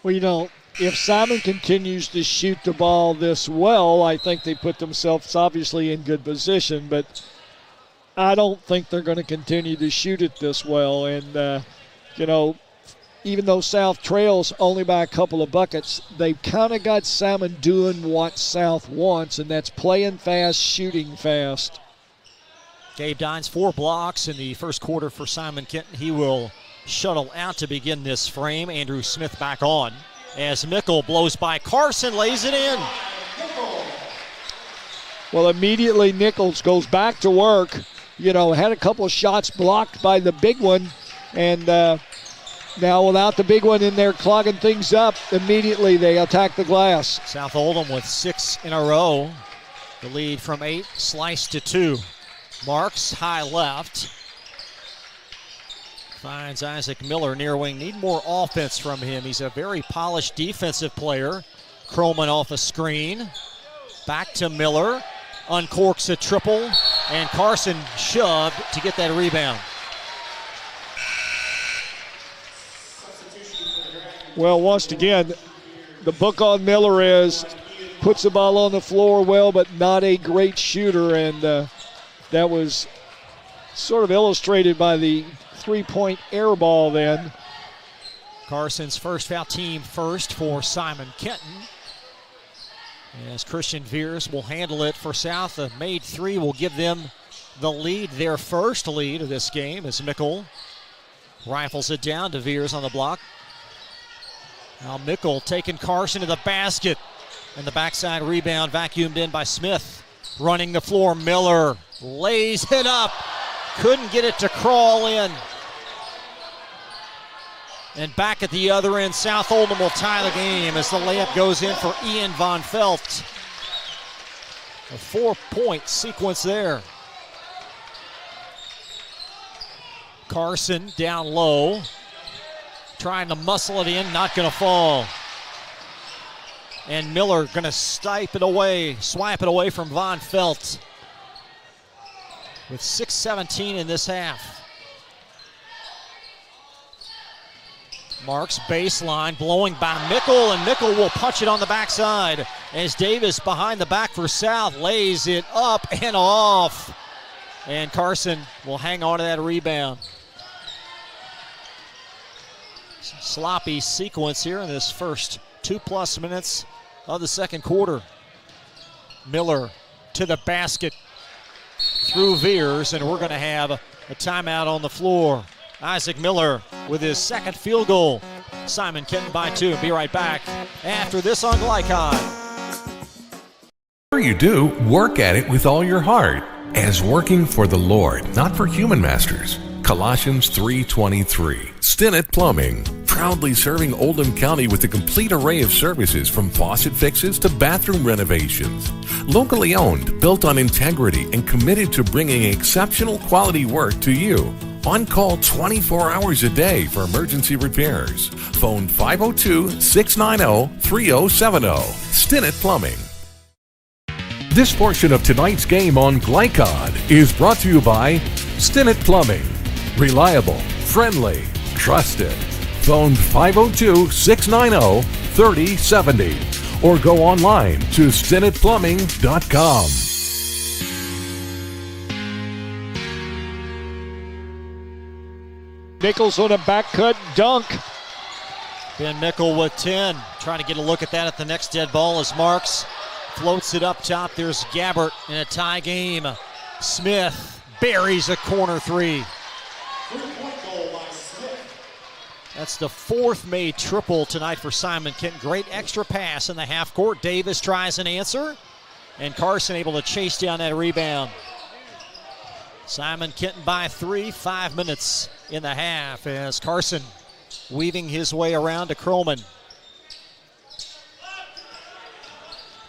Well, you know, if Simon continues to shoot the ball this well, I think they put themselves obviously in good position, but I don't think they're going to continue to shoot it this well. And, you know, even though South trails only by a couple of buckets, they've kind of got Simon doing what South wants, and that's playing fast, shooting fast. Gabe Dines 4 blocks in the first quarter for Simon Kenton. He will shuttle out to begin this frame. Andrew Smith back on. As Mickle blows by Carson, lays it in. Well, immediately Nichols goes back to work. You know, had a couple of shots blocked by the big one. And now without the big one in there clogging things up, immediately they attack the glass. South Oldham with 6 in a row. The lead from 8 sliced to 2. Marks high left. Finds Isaac Miller near wing. Need more offense from him. He's a very polished defensive player. Kroman off a screen. Back to Miller. Uncorks a triple. And Carson shoved to get that rebound. Well, once again, the book on Miller is puts the ball on the floor well, but not a great shooter, and that was sort of illustrated by the three-point air ball then. Carson's first foul, team first for Simon Kenton. As Christian Veers will handle it for South. A made three will give them the lead, their first lead of this game, as Mickle rifles it down to Veers on the block. Now Mickle taking Carson to the basket. And the backside rebound vacuumed in by Smith. Running the floor, Miller lays it up. Couldn't get it to crawl in. And back at the other end, South Oldham will tie the game as the layup goes in for Ian Von Felt. A 4-point sequence there. Carson down low. Trying to muscle it in, not going to fall. And Miller going to swipe it away from Von Felt. With 6:17 in this half. Marks baseline, blowing by Mickle, and Mickle will punch it on the backside as Davis behind the back for South lays it up and off. And Carson will hang on to that rebound. Sloppy sequence here in this first 2+ minutes of the second quarter. Miller to the basket through Veers, and we're going to have a timeout on the floor. Isaac Miller with his second field goal. Simon Kenton by 2. Be right back after this on Glycon. Whatever you do, work at it with all your heart, as working for the Lord, not for human masters. Colossians 3:23. Stinnett Plumbing, proudly serving Oldham County with a complete array of services from faucet fixes to bathroom renovations. Locally owned, built on integrity, and committed to bringing exceptional quality work to you. On call 24 hours a day for emergency repairs. Phone 502-690-3070. Stinnett Plumbing. This portion of tonight's game on Glycod is brought to you by Stinnett Plumbing. Reliable, friendly, trusted. Phone 502-690-3070 or go online to StinnettPlumbing.com. Nichols on a back cut dunk. Ben Mickle with 10. Trying to get a look at that at the next dead ball as Marks floats it up top. There's Gabbert in a tie game. Smith buries a corner three. That's the fourth made triple tonight for Simon Kenton. Great extra pass in the half court. Davis tries an answer, and Carson able to chase down that rebound. Simon Kenton by 3, 5 minutes in the half as Carson weaving his way around to Kroman.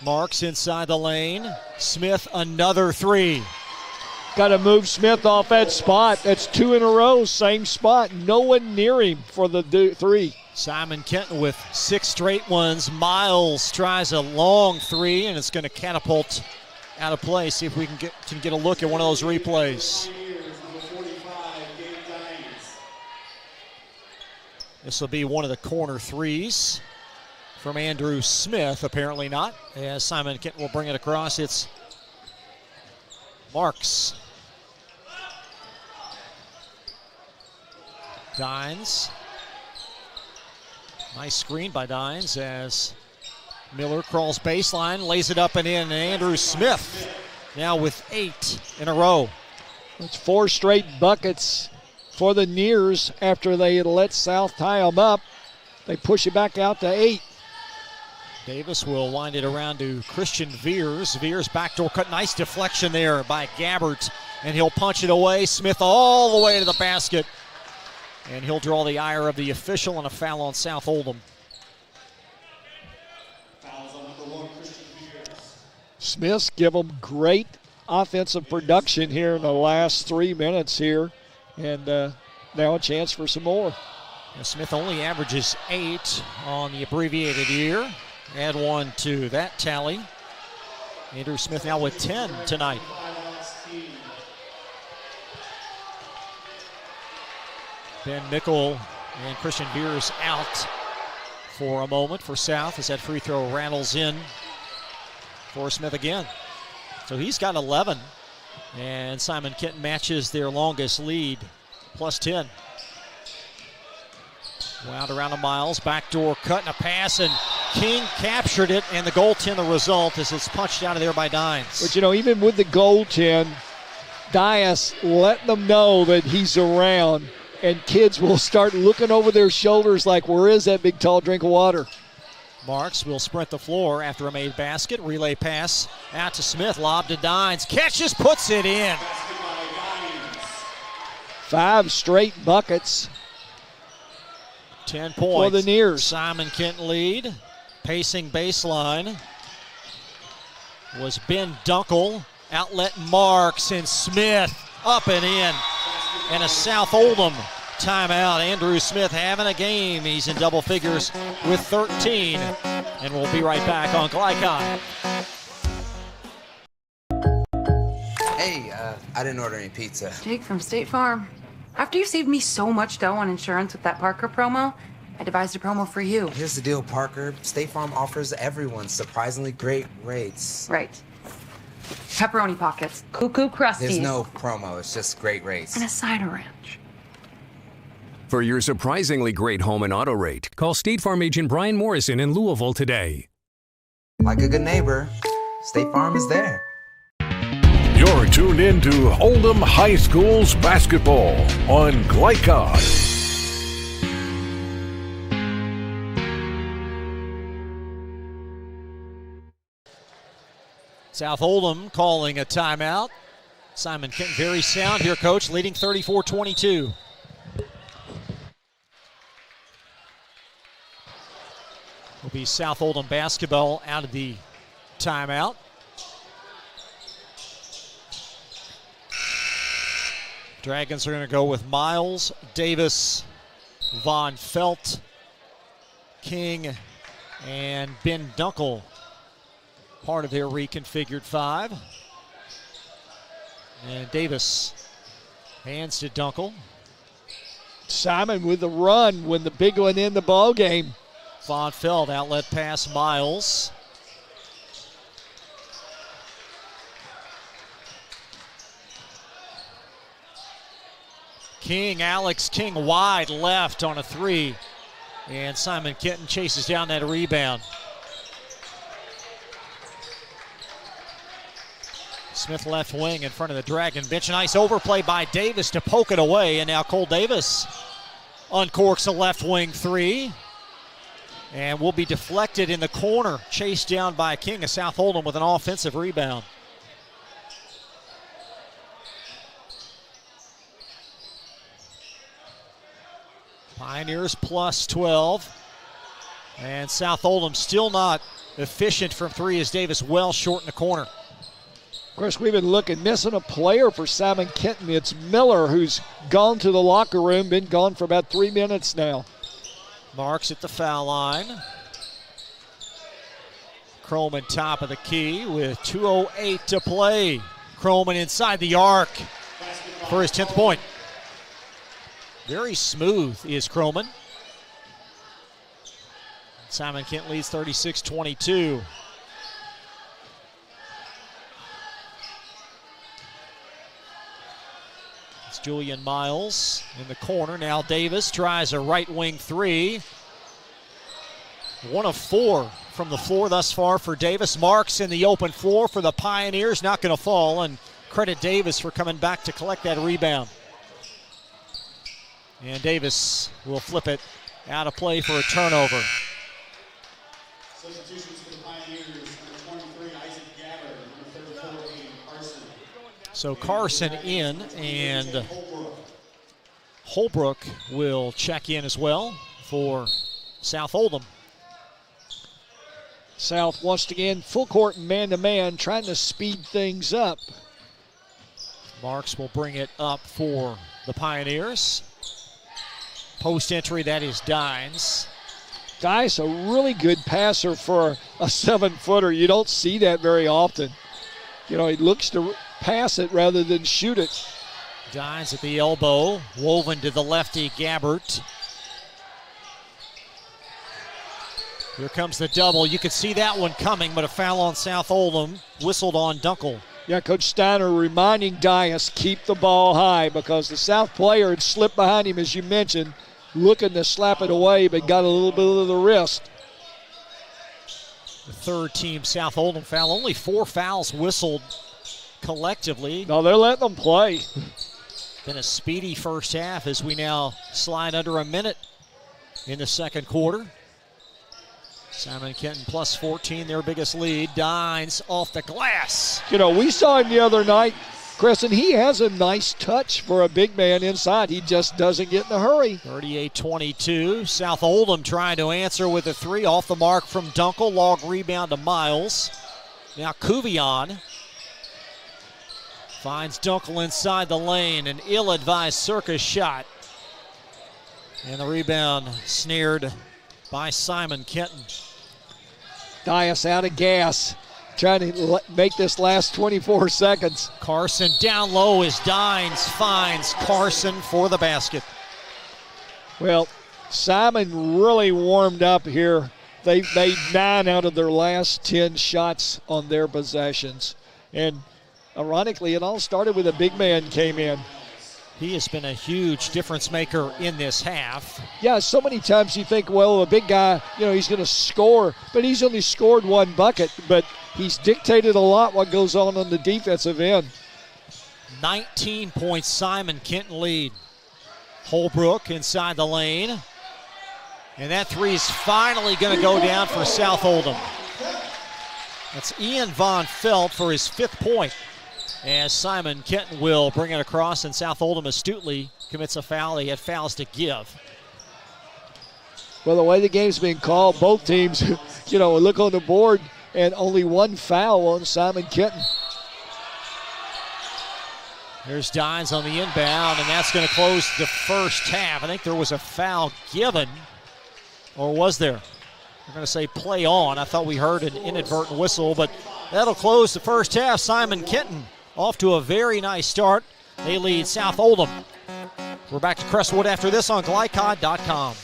Marks inside the lane. Smith another three. Got to move Smith off that spot. That's 2 in a row, same spot. No one near him for the three. Simon Kenton with 6 straight ones. Miles tries a long three, and it's going to catapult out of play. See if we can get a look at one of those replays. This will be one of the corner threes from Andrew Smith. Apparently not, as Simon Kenton will bring it across. It's Marks. Dines. Nice screen by Dines as Miller crawls baseline, lays it up and in. And Andrew Smith now with 8 in a row. It's 4 straight buckets for the Nears after they let South tie them up. They push it back out to 8. Davis will wind it around to Christian Veers. Veers backdoor cut. Nice deflection there by Gabbert, and he'll punch it away. Smith all the way to the basket. And he'll draw the ire of the official and a foul on South Oldham. Smith's give them great offensive production here in the last 3 minutes here. And now a chance for some more. And Smith only averages 8 on the abbreviated year. Add 1 to that tally. Andrew Smith now with 10 tonight. Ben Mickle and Christian Beers out for a moment for South as that free throw rattles in for Smith again. So he's got 11, and Simon Kenton matches their longest lead, plus 10. Wound around to Miles, backdoor cut and a pass, and King captured it, and the goaltend the result as it's punched out of there by Dines. But, you know, even with the goaltend, Dias letting them know that he's around, and kids will start looking over their shoulders like, where is that big, tall drink of water? Marks will sprint the floor after a made basket. Relay pass out to Smith, lob to Dines. Catches, puts it in. 5 straight buckets. 10 points. For the Nears. Simon Kenton lead. Pacing baseline was Ben Dunkel. Outlet Marks and Smith up and in. And a South Oldham timeout. Andrew Smith having a game. He's in double figures with 13. And we'll be right back on Glycon. Hey, I didn't order any pizza. Jake from State Farm. After you saved me so much dough on insurance with that Parker promo, I devised a promo for you. Here's the deal, Parker. State Farm offers everyone surprisingly great rates. Right. Pepperoni pockets, cuckoo crusties. There's no promo, it's just great rates. And a cider ranch. For your surprisingly great home and auto rate, call State Farm agent Brian Morrison in Louisville today. Like a good neighbor, State Farm is there. You're tuned in to Oldham High School's basketball on Glycon. South Oldham calling a timeout. Simon Kenton very sound here, coach, leading 34-22. Will be South Oldham basketball out of the timeout. Dragons are going to go with Miles, Davis, Von Felt, King, and Ben Dunkel. Part of their reconfigured 5. And Davis hands to Dunkel. Simon with the run when the big one in the ball game. Von Feld outlet pass Miles. King, Alex King wide left on a 3. And Simon Kenton chases down that rebound. Smith left wing in front of the Dragon bench. Nice overplay by Davis to poke it away. And now Cole Davis uncorks a left wing 3. And will be deflected in the corner. Chased down by King of South Oldham with an offensive rebound. Pioneers plus 12. And South Oldham still not efficient from 3 as Davis well short in the corner. Of course, we've been missing a player for Simon Kenton. It's Miller, who's gone to the locker room, been gone for about 3 minutes now. Marks at the foul line. Croman top of the key with 2:08 to play. Croman inside the arc for his 10th point. Very smooth is Croman. Simon Kenton leads 36-22. It's Julian Miles in the corner. Now Davis tries a right wing 3. 1 of 4 from the floor thus far for Davis. Marks in the open floor for the Pioneers. Not going to fall, and credit Davis for coming back to collect that rebound. And Davis will flip it out of play for a turnover. So Carson in, and Holbrook will check in as well for South Oldham. South once again, full court man-to-man, trying to speed things up. Marks will bring it up for the Pioneers. Post entry, that is Dines. Dines, a really good passer for a 7-footer. You don't see that very often. He looks to pass it rather than shoot it. Dines at the elbow, woven to the lefty, Gabbert. Here comes the double. You could see that one coming, but a foul on South Oldham, whistled on Dunkel. Yeah, Coach Steiner reminding Dias, keep the ball high, because the South player had slipped behind him, as you mentioned, looking to slap it away, but got a little bit of the wrist. The third team South Oldham foul. Only 4 fouls whistled collectively. No, they're letting them play. Been a speedy first half as we now slide under a minute in the second quarter. Simon Kenton plus 14, their biggest lead. Dines off the glass. We saw him the other night, Chris, and he has a nice touch for a big man inside. He just doesn't get in a hurry. 38-22. South Oldham trying to answer with a 3 off the mark from Dunkel. Long rebound to Miles. Now Kuvion finds Dunkel inside the lane. An ill-advised circus shot. And the rebound snared by Simon Kenton. Dias out of gas, trying to make this last 24 seconds. Carson down low as Dines finds Carson for the basket. Well, Simon really warmed up here. They've made 9 out of their last 10 shots on their possessions. And ironically, it all started with a big man came in. He has been a huge difference maker in this half. Yeah, so many times you think, well, a big guy, he's going to score, but he's only scored 1 bucket, but he's dictated a lot what goes on the defensive end. 19 points Simon Kenton lead. Holbrook inside the lane. And that 3 is finally going to go down for South Oldham. That's Ian Von Felt for his 5th point. As Simon Kenton will bring it across, and South Oldham astutely commits a foul. He had fouls to give. Well, the way the game's being called, both teams, look on the board, and only 1 foul on Simon Kenton. There's Dines on the inbound, and that's going to close the first half. I think there was a foul given, or was there? We're going to say play on. I thought we heard an inadvertent whistle, but that'll close the first half. Simon Kenton off to a very nice start. They lead South Oldham. We're back to Crestwood after this on Glycod.com.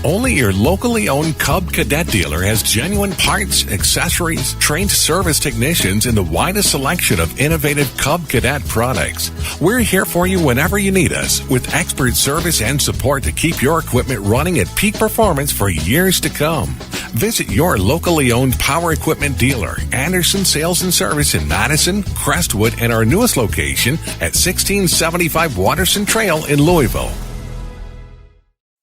Only your locally owned Cub Cadet dealer has genuine parts, accessories, trained service technicians, and the widest selection of innovative Cub Cadet products. We're here for you whenever you need us, with expert service and support to keep your equipment running at peak performance for years to come. Visit your locally owned power equipment dealer, Anderson Sales and Service in Madison, Crestwood, and our newest location at 1675 Waterson Trail in Louisville.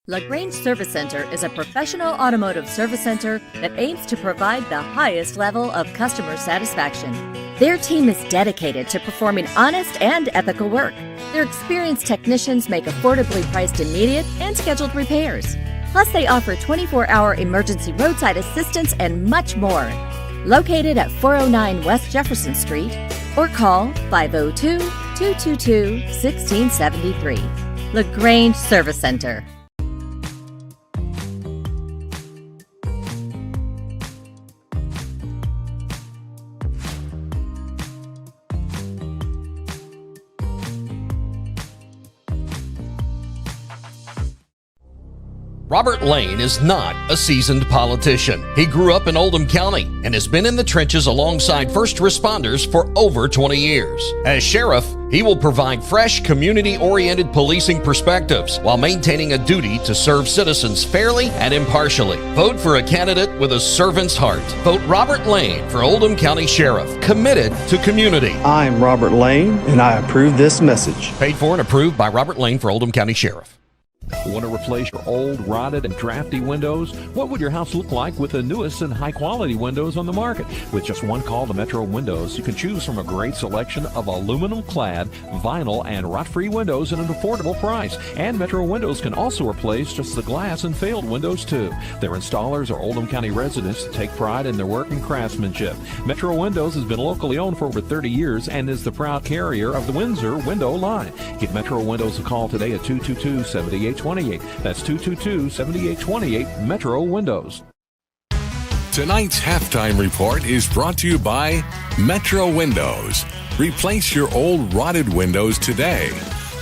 LaGrange Service Center is a professional automotive service center that aims to provide the highest level of customer satisfaction. Their team is dedicated to performing honest and ethical work. Their experienced technicians make affordably priced immediate and scheduled repairs. Plus, they offer 24-hour emergency roadside assistance and much more. Located at 409 West Jefferson Street, or call 502-222-1673. LaGrange Service Center. Robert Lane is not a seasoned politician. He grew up in Oldham County and has been in the trenches alongside first responders for over 20 years. As sheriff, he will provide fresh, community-oriented policing perspectives while maintaining a duty to serve citizens fairly and impartially. Vote for a candidate with a servant's heart. Vote Robert Lane for Oldham County Sheriff, committed to community. I'm Robert Lane, and I approve this message. Paid for and approved by Robert Lane for Oldham County Sheriff. Want to replace your old, rotted, and drafty windows? What would your house look like with the newest and high-quality windows on the market? With just one call to Metro Windows, you can choose from a great selection of aluminum-clad, vinyl, and rot-free windows at an affordable price. And Metro Windows can also replace just the glass and failed windows, too. Their installers are Oldham County residents that take pride in their work and craftsmanship. Metro Windows has been locally owned for over 30 years and is the proud carrier of the Windsor window line. Give Metro Windows a call today at 222-7828. That's 222-7828, Metro Windows. Tonight's halftime report is brought to you by Metro Windows. Replace your old rotted windows today.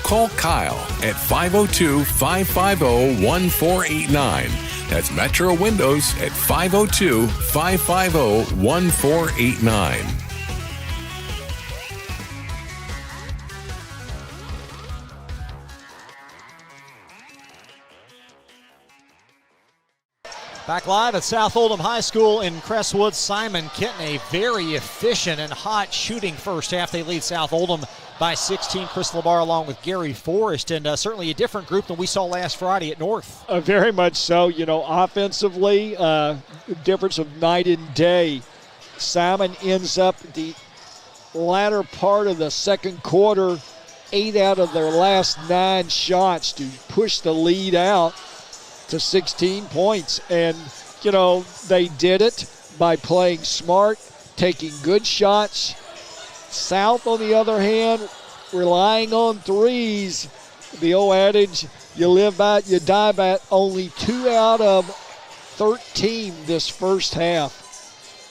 Call Kyle at 502-550-1489. That's Metro Windows at 502-550-1489. Back live at South Oldham High School in Crestwood, Simon Kenton, a very efficient and hot shooting first half. They lead South Oldham by 16. Chris Labar along with Gary Forrest, and certainly a different group than we saw last Friday at North. Very much so. You know, offensively, difference of night and day. Simon ends up the latter part of the second quarter, 8 out of their last 9 shots to push the lead out to 16 points. And, you know, they did it by playing smart, taking good shots. South, on the other hand, relying on threes. The old adage, you live by it, you die by it. Only 2 out of 13 this first half.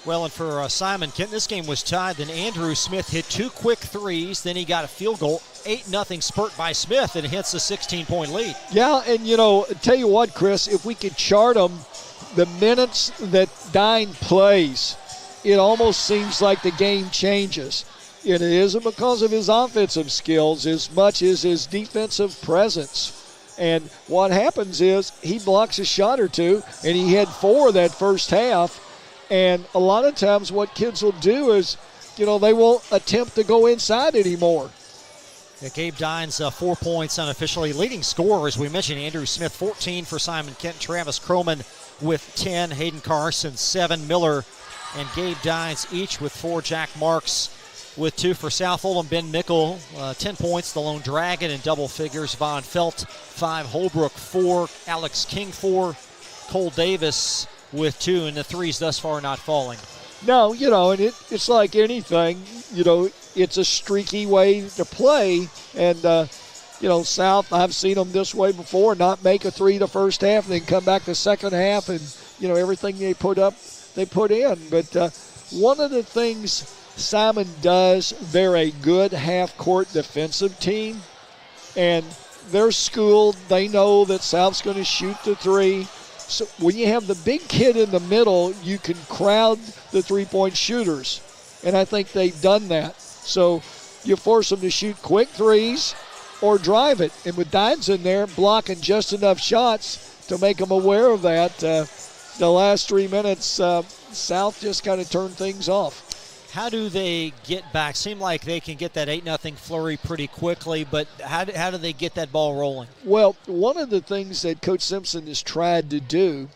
Well, and for Simon Kenton, this game was tied. Then Andrew Smith hit 2 quick threes. Then he got a field goal. 8-0 spurt by Smith, and hits a 16-point lead. Yeah, and, you know, tell you what, Chris, if we could chart them, the minutes that Dine plays, it almost seems like the game changes. And it isn't because of his offensive skills as much as his defensive presence. And what happens is he blocks a shot or two, and he had 4 that first half. And a lot of times what kids will do is, you know, they won't attempt to go inside anymore. Yeah, Gabe Dines, 4 points unofficially. Leading scorer, as we mentioned, Andrew Smith, 14 for Simon Kent. Travis Croman with 10. Hayden Carson, 7. Miller and Gabe Dines each with 4. Jack Marks with 2 for South Oldham. Ben Mickle, 10 points. The Lone Dragon in double figures. Von Felt, 5. Holbrook, 4. Alex King, 4. Cole Davis with 2. And the threes thus far not falling. No, you know, and it's like anything, you know, it's a streaky way to play. And, you know, South, I've seen them this way before, not make a 3 the first half and then come back the second half and, you know, everything they put up, they put in. But one of the things Simon does, they're a good half-court defensive team. And they're schooled. They know that South's going to shoot the 3. So when you have the big kid in the middle, you can crowd the three-point shooters. And I think they've done that. So you force them to shoot quick threes or drive it. And with Dines in there, blocking just enough shots to make them aware of that. The last 3 minutes, South just kind of turned things off. How do they get back? Seem like they can get that 8-0 flurry pretty quickly, but how do they get that ball rolling? Well, one of the things that Coach Simpson has tried to do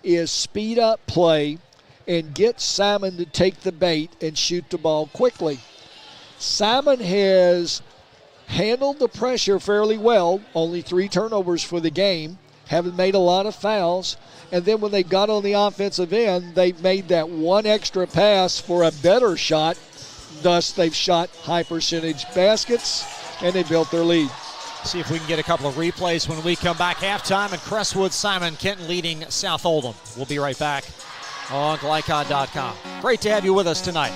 is speed up play and get Simon to take the bait and shoot the ball quickly. Simon has handled the pressure fairly well, only 3 turnovers for the game, haven't made a lot of fouls. And then when they got on the offensive end, they made that one extra pass for a better shot. Thus, they've shot high percentage baskets, and they built their lead. See if we can get a couple of replays when we come back. Halftime in Crestwood, Simon Kenton leading South Oldham. We'll be right back on Glycod.com. Great to have you with us tonight.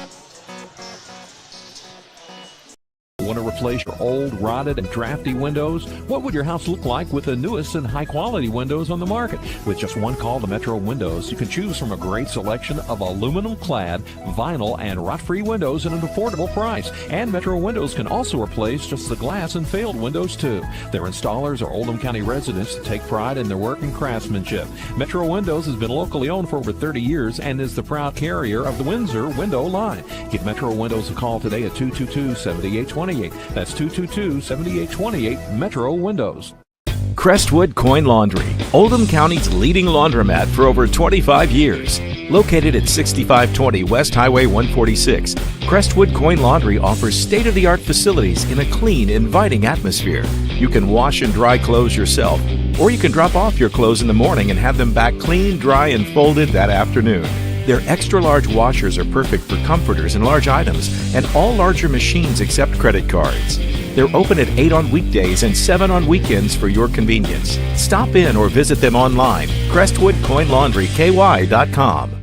Want to replace your old, rotted, and drafty windows? What would your house look like with the newest and high-quality windows on the market? With just one call to Metro Windows, you can choose from a great selection of aluminum-clad, vinyl, and rot-free windows at an affordable price. And Metro Windows can also replace just the glass and failed windows, too. Their installers are Oldham County residents that take pride in their work and craftsmanship. Metro Windows has been locally owned for over 30 years and is the proud carrier of the Windsor window line. Give Metro Windows a call today at 222-7828. That's 222-7828, Metro Windows. Crestwood Coin Laundry, Oldham County's leading laundromat for over 25 years. Located at 6520 West Highway 146, Crestwood Coin Laundry offers state-of-the-art facilities in a clean, inviting atmosphere. You can wash and dry clothes yourself, or you can drop off your clothes in the morning and have them back clean, dry, and folded that afternoon. Their extra-large washers are perfect for comforters and large items, and all larger machines accept credit cards. They're open at 8 on weekdays and 7 on weekends for your convenience. Stop in or visit them online, crestwoodcoinlaundryky.com.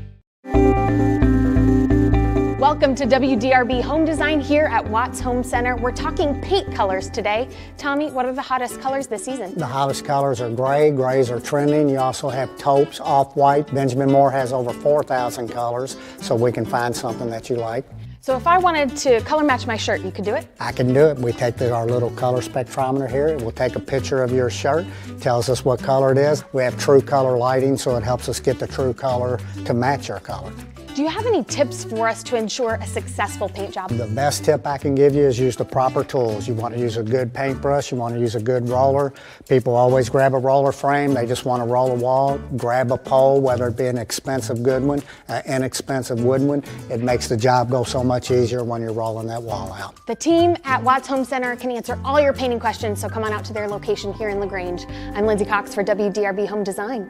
Welcome to WDRB Home Design here at Watts Home Center. We're talking paint colors today. Tommy, what are the hottest colors this season? The hottest colors are gray. Grays are trending. You also have taupes, off-white. Benjamin Moore has over 4,000 colors, so we can find something that you like. So if I wanted to color match my shirt, you could do it? I can do it. We take our little color spectrometer here. It will take a picture of your shirt, tells us what color it is. We have true color lighting, so it helps us get the true color to match your color. Do you have any tips for us to ensure a successful paint job? The best tip I can give you is use the proper tools. You want to use a good paintbrush, you want to use a good roller. People always grab a roller frame, they just want to roll a wall. Grab a pole, whether it be an expensive good one, an inexpensive wooden one. It makes the job go so much easier when you're rolling that wall out. The team at Watts Home Center can answer all your painting questions, so come on out to their location here in LaGrange. I'm Lindsay Cox for WDRB Home Design.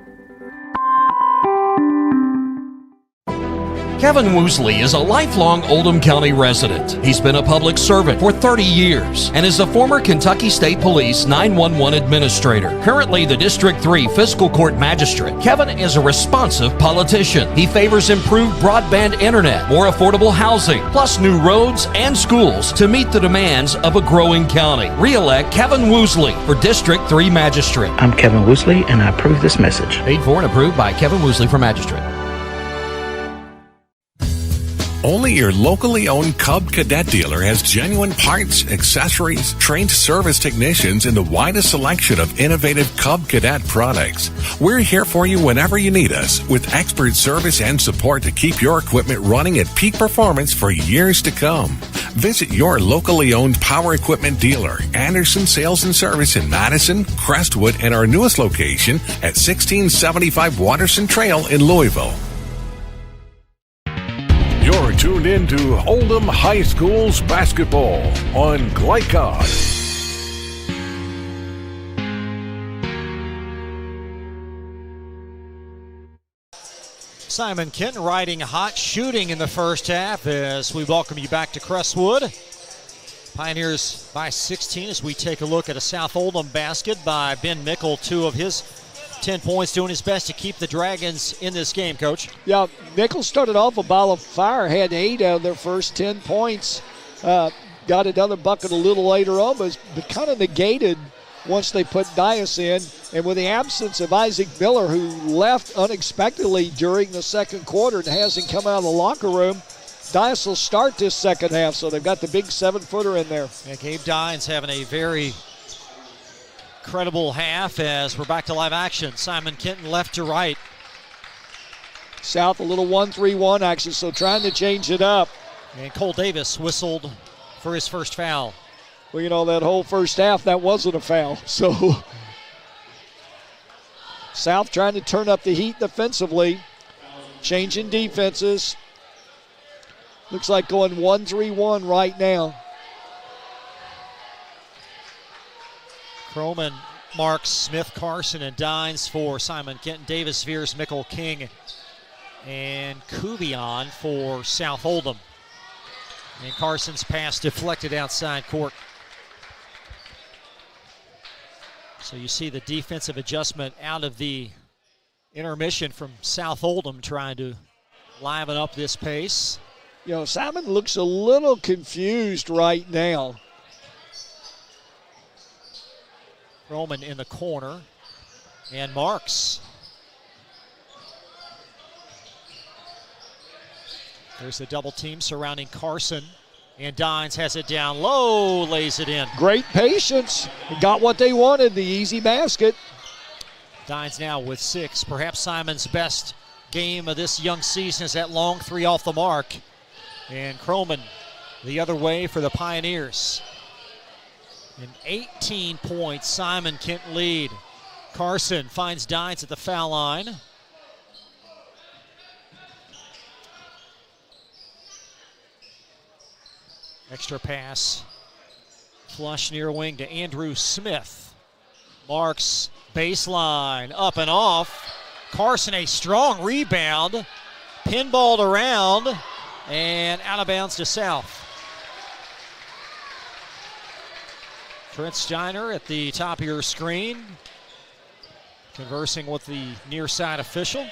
Kevin Woosley is a lifelong Oldham County resident. He's been a public servant for 30 years and is a former Kentucky State Police 911 administrator. Currently the District 3 Fiscal Court Magistrate, Kevin is a responsive politician. He favors improved broadband internet, more affordable housing, plus new roads and schools to meet the demands of a growing county. Re-elect Kevin Woosley for District 3 Magistrate. I'm Kevin Woosley, and I approve this message. Paid for and approved by Kevin Woosley for Magistrate. Only your locally owned Cub Cadet dealer has genuine parts, accessories, trained service technicians, and the widest selection of innovative Cub Cadet products. We're here for you whenever you need us, with expert service and support to keep your equipment running at peak performance for years to come. Visit your locally owned power equipment dealer, Anderson Sales and Service in Madison, Crestwood, and our newest location at 1675 Waterson Trail in Louisville. You're tuned in to Oldham High School's basketball on Glycod. Simon Kenton riding hot, shooting in the first half as we welcome you back to Crestwood. Pioneers by 16 as we take a look at a South Oldham basket by Ben Mickle, 2 of his 10 points, doing his best to keep the Dragons in this game, Coach. Yeah, Nichols started off a ball of fire, had 8 out of their first 10 points. Got another bucket a little later on, but kind of negated once they put Dias in. And with the absence of Isaac Miller, who left unexpectedly during the second quarter and hasn't come out of the locker room, Dias will start this second half, so they've got the big 7-footer in there. Yeah, Gabe Dines having a very incredible half as we're back to live action. Simon Kenton left to right. South a little 1-3-1 action, so trying to change it up. And Cole Davis whistled for his first foul. Well, you know, that whole first half, that wasn't a foul. So South trying to turn up the heat defensively, changing defenses. Looks like going 1-3-1 right now. Croman, Marks, Smith, Carson, and Dines for Simon Kenton. Davis, Veers, Mickle, King, and Kubion for South Oldham. And Carson's pass deflected outside court. So you see the defensive adjustment out of the intermission from South Oldham, trying to liven up this pace. You know, Simon looks a little confused right now. Roman in the corner, and Marks. There's the double team surrounding Carson, and Dines has it down low, lays it in. Great patience. Got what they wanted, the easy basket. Dines now with 6. Perhaps Simon's best game of this young season is that long 3 off the mark. And Croman the other way for the Pioneers. An 18-point Simon Kenton lead. Carson finds Dines at the foul line. Extra pass. Flush near wing to Andrew Smith. Marks baseline, up and off. Carson, a strong rebound. Pinballed around and out of bounds to South. Trent Steiner at the top of your screen, conversing with the near side official.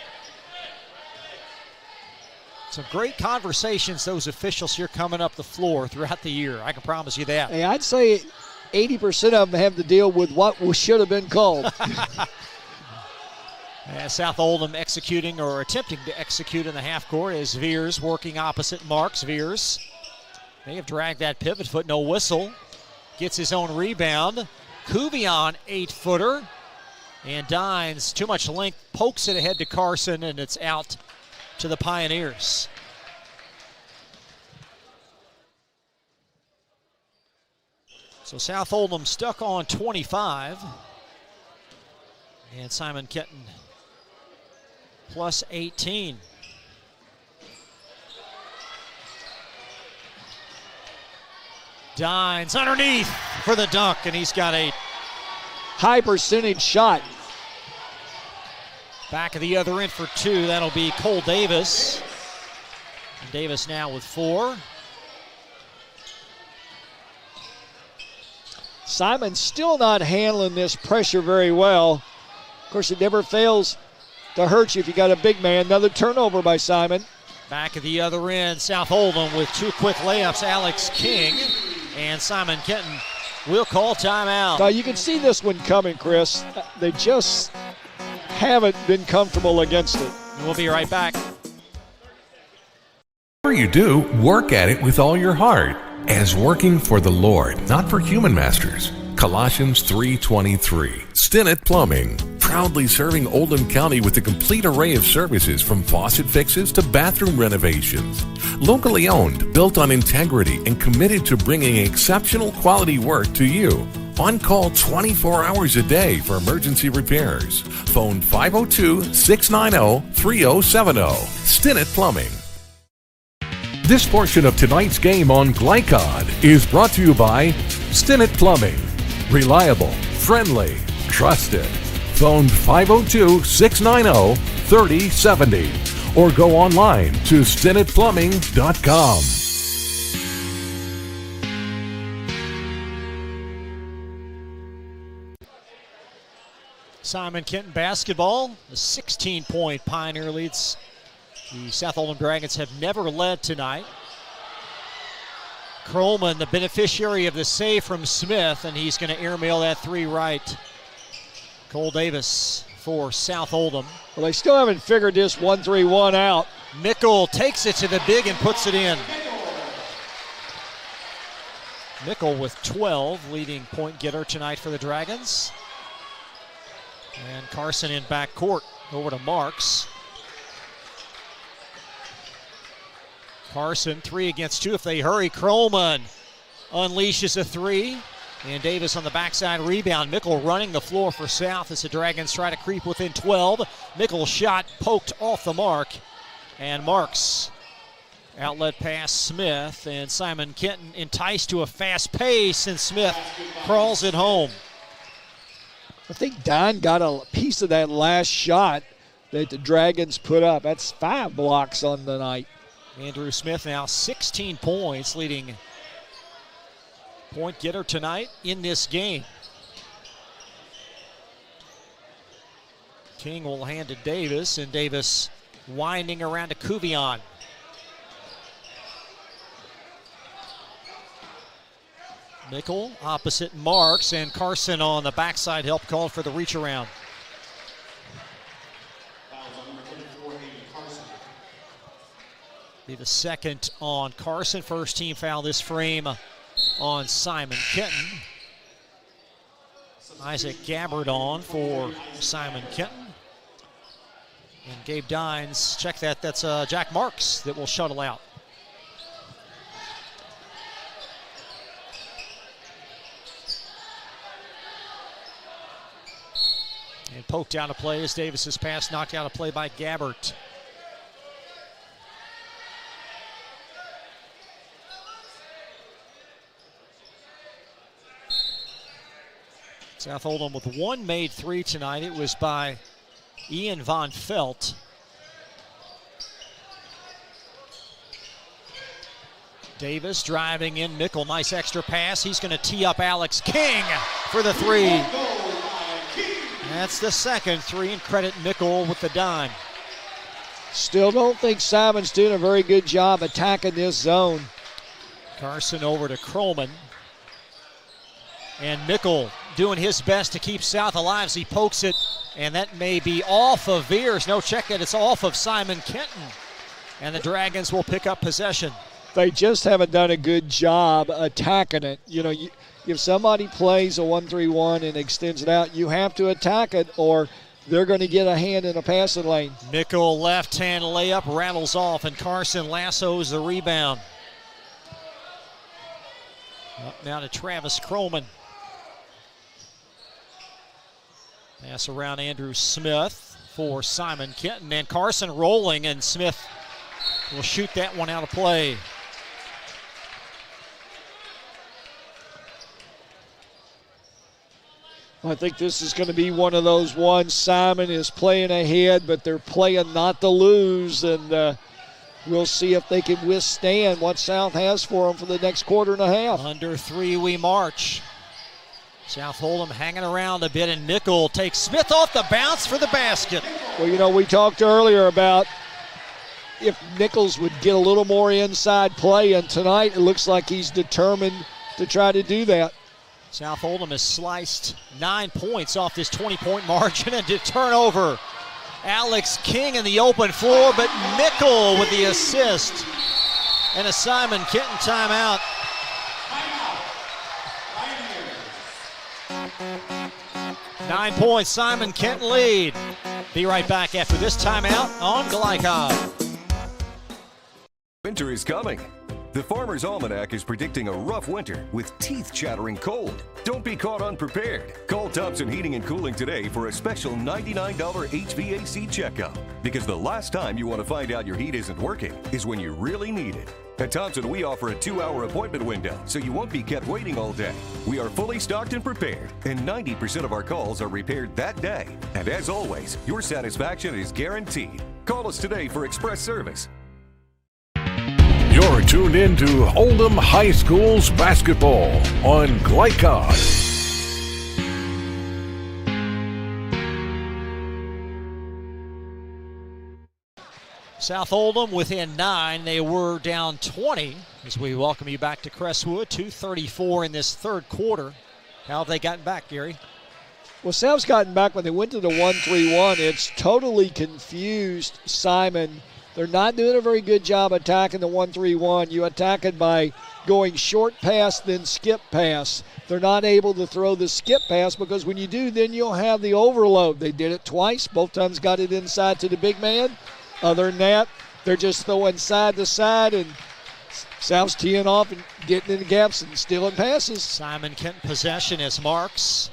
Some great conversations, those officials here coming up the floor throughout the year. I can promise you that. Hey, I'd say 80% of them have to deal with what should have been called. South Oldham executing or attempting to execute in the half court as Veers working opposite Marks. Veers may have dragged that pivot foot, no whistle. Gets his own rebound. Kuvion, 8-footer. And Dines, too much length, pokes it ahead to Carson, and it's out to the Pioneers. So South Oldham stuck on 25. And Simon Kenton plus 18. Dines underneath for the dunk, and he's got a high percentage shot. Back of the other end for two. That'll be Cole Davis. And Davis now with 4. Simon's still not handling this pressure very well. Of course, it never fails to hurt you if you got a big man. Another turnover by Simon. Back at the other end, South Oldham with 2 quick layups. Alex King and Simon Kenton will call timeout. Now you can see this one coming, Chris. They just haven't been comfortable against it. We'll be right back. Whatever you do, work at it with all your heart, as working for the Lord, not for human masters. Colossians 3:23. Stinnett Plumbing, proudly serving Oldham County with a complete array of services from faucet fixes to bathroom renovations. Locally owned, built on integrity, and committed to bringing exceptional quality work to you. On call 24 hours a day for emergency repairs. Phone 502-690-3070. Stinnett Plumbing. This portion of tonight's game on Glycod is brought to you by Stinnett Plumbing. Reliable, friendly, trusted. Phone 502-690-3070 or go online to StinnettPlumbing.com. Simon Kenton basketball, a 16-point Pioneer leads. The South Oldham Dragons have never led tonight. Krollman, the beneficiary of the save from Smith, and he's going to airmail that 3 right. Cole Davis for South Oldham. Well, they still haven't figured this 1-3-1 out. Mickle takes it to the big and puts it in. Mickle with 12, leading point getter tonight for the Dragons. And Carson in backcourt over to Marks. Carson, 3 against 2 if they hurry. Krollman unleashes a 3. And Davis on the backside rebound. Mickle running the floor for South as the Dragons try to creep within 12. Mickle's shot poked off the mark. And Marks, outlet pass Smith. And Simon Kenton enticed to a fast pace, and Smith crawls it home. I think Don got a piece of that last shot that the Dragons put up. That's 5 blocks on the night. Andrew Smith now 16 points, leading point getter tonight in this game. King will hand to Davis, and Davis winding around to Kuvion. Mickle opposite Marks, and Carson on the backside help called for the reach around. Be the second on Carson. First team foul this frame on Simon Kenton. Isaac Gabbard on for Simon Kenton. And Gabe Dines, check that, that's Jack Marks that will shuttle out. And poked out of play as Davis's pass knocked out of play by Gabbert. South Oldham with one made three tonight. It was by Ian Von Felt. Davis driving in. Mickle, nice extra pass. He's going to tee up Alex King for the three. That's the second three, and credit Mickle with the dime. Still don't think Simon's doing a very good job attacking this zone. Carson over to Krollman. And Mickle doing his best to keep South alive as he pokes it, and that may be off of Veers. No, check it, it's off of Simon Kenton. And the Dragons will pick up possession. They just haven't done a good job attacking it. You know, if somebody plays a 1-3-1 and extends it out, you have to attack it or they're going to get a hand in a passing lane. Mickle left-hand layup rattles off, and Carson lassos the rebound. Up now to Travis Krollman. Pass around Andrew Smith for Simon Kenton, and Carson rolling, and Smith will shoot that one out of play. I think this is going to be one of those ones. Simon is playing ahead, but they're playing not to lose, and we'll see if they can withstand what South has for them for the next quarter and a half. Under three we march. South Oldham hanging around a bit, and Mickle takes Smith off the bounce for the basket. Well, you know, we talked earlier about if Nichols would get a little more inside play, and tonight it looks like he's determined to try to do that. South Oldham has sliced 9 points off this 20-point margin, and to turnover. Alex King in the open floor, but Mickle with the assist. And a Simon Kenton timeout. Nine points, Simon Kenton lead. Be right back after this timeout on Glycod. Winter is coming. The Farmer's Almanac is predicting a rough winter with teeth-chattering cold. Don't be caught unprepared. Call Thompson Heating and Cooling today for a special $99 HVAC checkup. Because the last time you want to find out your heat isn't working is when you really need it. At Thompson, we offer a 2-hour appointment window, so you won't be kept waiting all day. We are fully stocked and prepared, and 90% of our calls are repaired that day. And as always, your satisfaction is guaranteed. Call us today for express service. You're tuned in to Oldham High School's basketball on Glycod. South Oldham within 9. They were down 20 as we welcome you back to Crestwood. 2:34 in this third quarter. How have they gotten back, Gary? Well, South's gotten back when they went to the 1-3-1. It's totally confused Simon. They're not doing a very good job attacking the 1-3-1. You attack it by going short pass, then skip pass. They're not able to throw the skip pass because when you do, then you'll have the overload. They did it twice. Both times got it inside to the big man. Other than that, they're just throwing side to side, and South's teeing off and getting in the gaps and stealing passes. Simon Kenton possession as Marks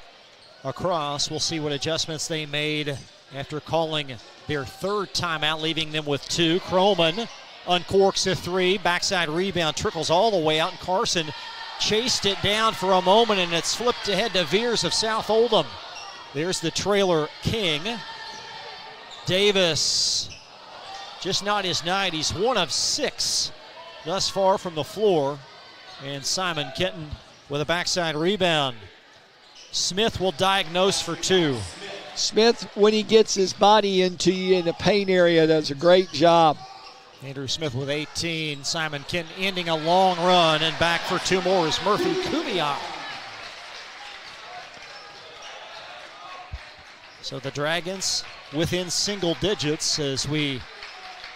across. We'll see what adjustments they made after calling their third timeout, leaving them with 2. Krollman uncorks a 3. Backside rebound trickles all the way out, and Carson chased it down for a moment, and it's flipped ahead to Veers of South Oldham. There's the trailer King. Davis, just not his night. He's 1 of 6 thus far from the floor. And Simon Kenton with a backside rebound. Smith will diagnose for 2. Smith, when he gets his body into you in the paint area, does a great job. Andrew Smith with 18. Simon Kenton ending a long run, and back for 2 more is Murphy Kubiak. So the Dragons within single digits as we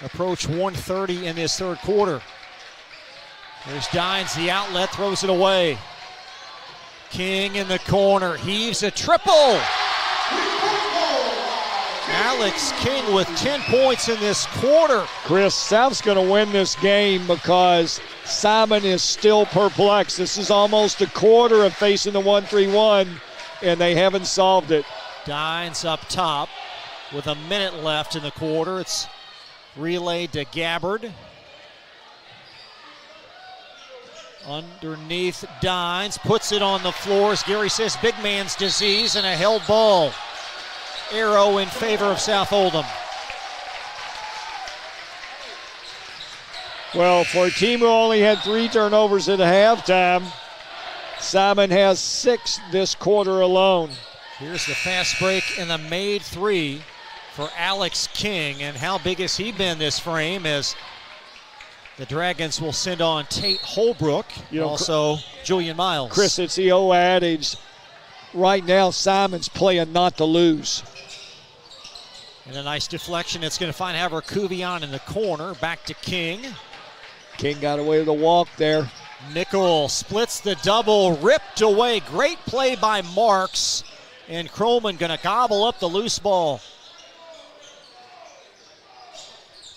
approach 1:30 in this third quarter. There's Dines, the outlet, throws it away. King in the corner, heaves a triple. Alex King with 10 points in this quarter. Chris, South's going to win this game because Simon is still perplexed. This is almost a quarter of facing the 1-3-1, and they haven't solved it. Dines up top with a minute left in the quarter. It's relayed to Gabbard. Underneath Dines, puts it on the floor. As Gary says, big man's disease, and a held ball. Arrow in favor of South Oldham. Well, for a team who only had 3 turnovers at halftime, Simon has 6 this quarter alone. Here's the fast break and the made 3 for Alex King. And how big has he been this frame, as the Dragons will send on Tate Holbrook, also Julian Miles. Chris, it's the old adage. Right now, Simon's playing not to lose. And a nice deflection. It's going to find Haverkuvian in the corner. Back to King. King got away with a walk there. Nickel splits the double, ripped away. Great play by Marks. And Kroman going to gobble up the loose ball.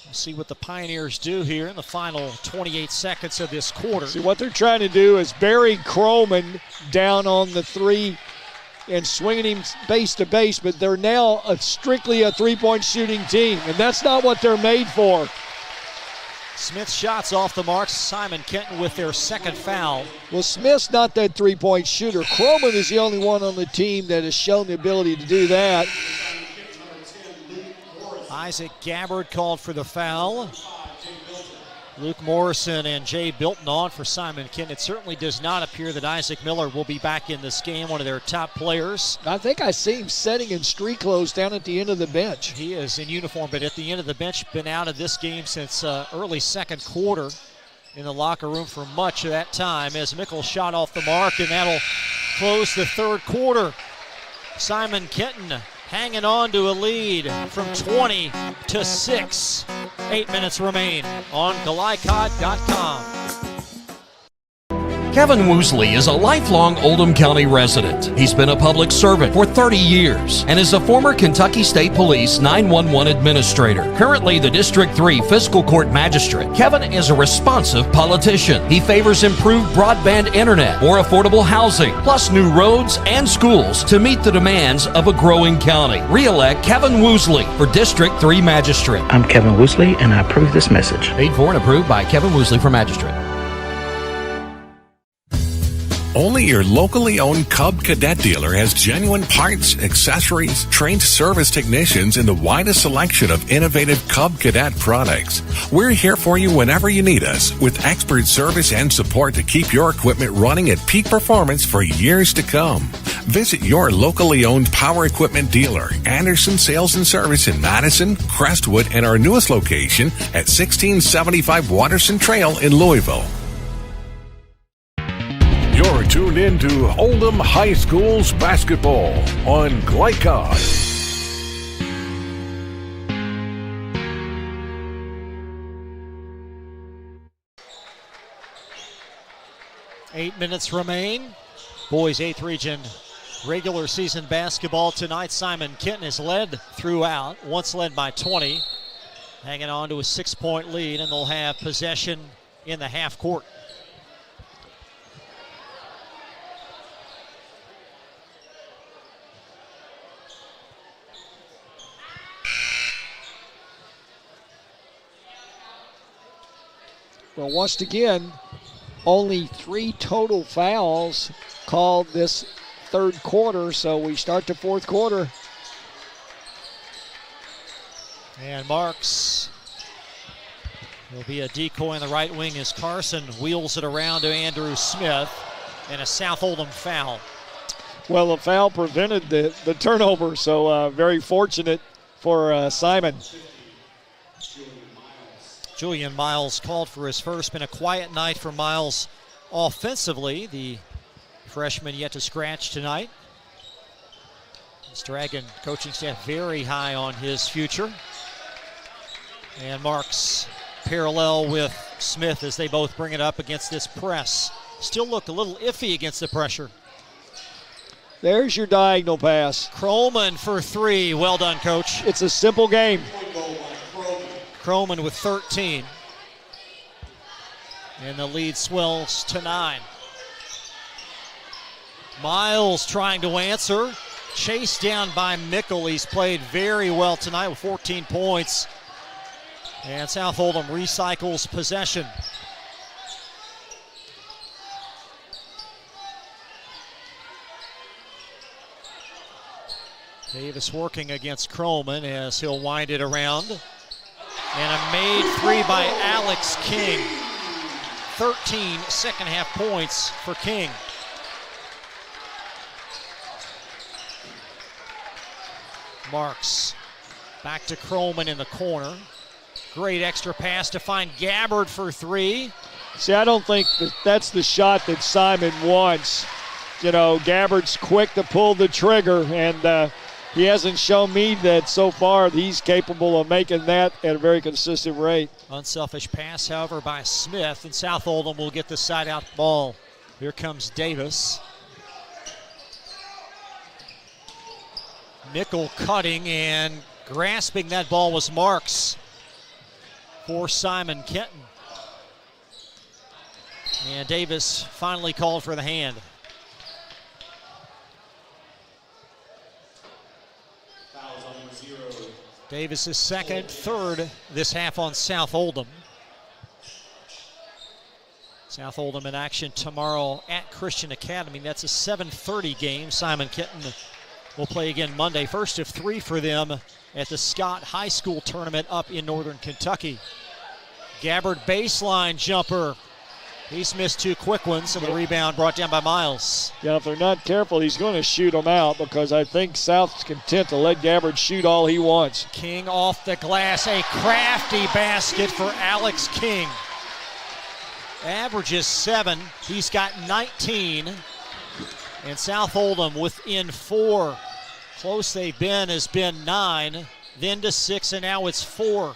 We'll see what the Pioneers do here in the final 28 seconds of this quarter. See, what they're trying to do is bury Kroman down on the 3 and swinging him base to base, but they're now strictly a 3-point shooting team, and that's not what they're made for. Smith's shots off the mark. Simon Kenton with their second foul. Well, Smith's not that 3-point shooter. Kroman is the only one on the team that has shown the ability to do that. Isaac Gabbard called for the foul. Luke Morrison and Jay Bilton on for Simon Kenton. It certainly does not appear that Isaac Miller will be back in this game, one of their top players. I think I see him setting in street clothes down at the end of the bench. He is in uniform, but at the end of the bench, been out of this game since early second quarter. In the locker room for much of that time, as Mickle shot off the mark, and that'll close the third quarter. Simon Kenton hanging on to a lead from 20 to 6. 8 minutes remain on GlyCod.com. Kevin Woosley is a lifelong Oldham County resident. He's been a public servant for 30 years and is a former Kentucky State Police 911 administrator. Currently the District 3 Fiscal Court Magistrate, Kevin is a responsive politician. He favors improved broadband internet, more affordable housing, plus new roads and schools to meet the demands of a growing county. Re-elect Kevin Woosley for District 3 Magistrate. I'm Kevin Woosley, and I approve this message. Paid for and approved by Kevin Woosley for Magistrate. Only your locally owned Cub Cadet dealer has genuine parts, accessories, trained service technicians, and the widest selection of innovative Cub Cadet products. We're here for you whenever you need us, with expert service and support to keep your equipment running at peak performance for years to come. Visit your locally owned power equipment dealer, Anderson Sales and Service in Madison, Crestwood, and our newest location at 1675 Watterson Trail in Louisville. You're tuned in to Oldham High School's basketball on GlyCod. Eight minutes remain. Boys 8th Region regular season basketball tonight. Simon Kenton has led throughout, once led by 20, hanging on to a 6-point lead, and they'll have possession in the half court. Well, once again, only 3 total fouls called this third quarter, so we start the fourth quarter. And Marks will be a decoy in the right wing as Carson wheels it around to Andrew Smith, and a South Oldham foul. Well, the foul prevented the turnover, so very fortunate for Simon. Julian Miles called for his first. Been a quiet night for Miles offensively. The freshman yet to scratch tonight. This Dragon coaching staff very high on his future. And Marks parallel with Smith as they both bring it up against this press. Still look a little iffy against the pressure. There's your diagonal pass. Kroman for 3. Well done, Coach. It's a simple game. Kroman with 13. And the lead swells to 9. Miles trying to answer. chased down by Mickle. He's played very well tonight with 14 points. And South Oldham recycles possession. Davis working against Krollman as he'll wind it around. And a made three by Alex King. 13 second half points for King. Marks back to Krollman in the corner. Great extra pass to find Gabbard for three. See, I don't think that's the shot that Simon wants. You know, Gabbard's quick to pull the trigger, and he hasn't shown me that so far he's capable of making that at a very consistent rate. Unselfish pass, however, by Smith, and South Oldham will get the side-out ball. Here comes Davis. Mickle cutting and grasping that ball was Marks for Simon Kenton. And Davis finally called for the hand. Davis' second, third this half on South Oldham. South Oldham in action tomorrow at Christian Academy. That's a 7:30 game. Simon Kenton will play again Monday. First of three for them at the Scott High School tournament up in northern Kentucky. Gabbard baseline jumper. He's missed two quick ones, and the rebound brought down by Miles. Yeah, if they're not careful, he's going to shoot them out because I think South's content to let Gabbard shoot all he wants. King off the glass, a crafty basket for Alex King. Averages 7, he's got 19. And South Oldham within 4. Close they've been has been 9, then to 6, and now it's 4.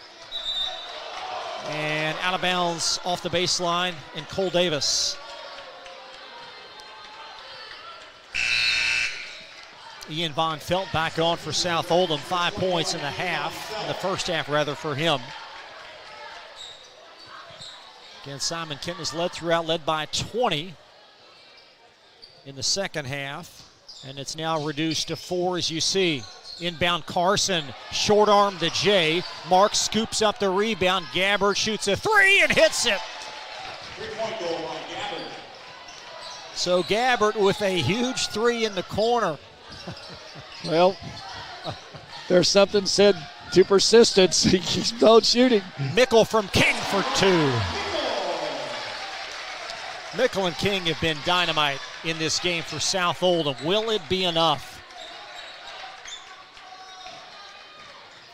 And out of bounds off the baseline, and Cole Davis. Ian Von Felt back on for South Oldham. 5 points in the half, in the first half rather, for him. Again, Simon Kenton has led throughout, led by 20 in the second half. And it's now reduced to 4, as you see. Inbound Carson, short arm to Jay. Mark scoops up the rebound. Gabbard shoots a three and hits it. 3-point goal by Gabbard. So Gabbard with a huge three in the corner. Well, there's something said to persistence. He keeps on shooting. Mickle from King for 2. Mickle and King have been dynamite in this game for South Oldham. Will it be enough?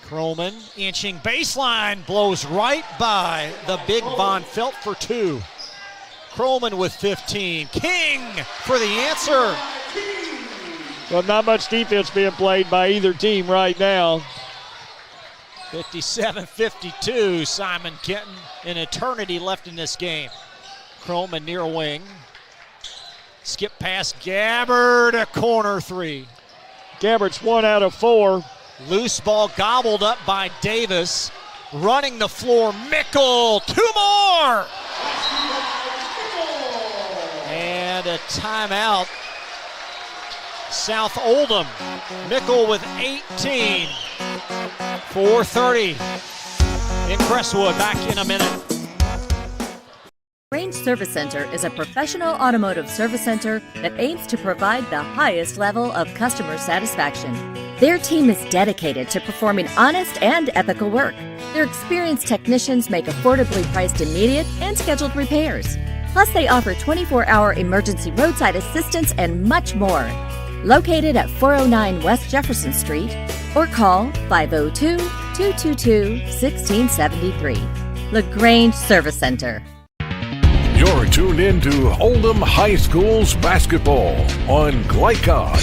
Krollman inching baseline, blows right by the big Von Felt for 2. Krollman with 15. King for the answer. Well, not much defense being played by either team right now. 57-52, Simon Kenton. An eternity left in this game. Krollman near wing. Skip past Gabbard, a corner three. Gabbard's 1 out of 4. Loose ball gobbled up by Davis. Running the floor, Mickle, 2 more! And a timeout. South Oldham. Mickle with 18. 4:30 in Crestwood. Back in a minute. Range Service Center is a professional automotive service center that aims to provide the highest level of customer satisfaction. Their team is dedicated to performing honest and ethical work. Their experienced technicians make affordably priced immediate and scheduled repairs. Plus, they offer 24-hour emergency roadside assistance and much more. Located at 409 West Jefferson Street, or call 502-222-1673. LaGrange Service Center. You're tuned in to Oldham High School's basketball on Glycod.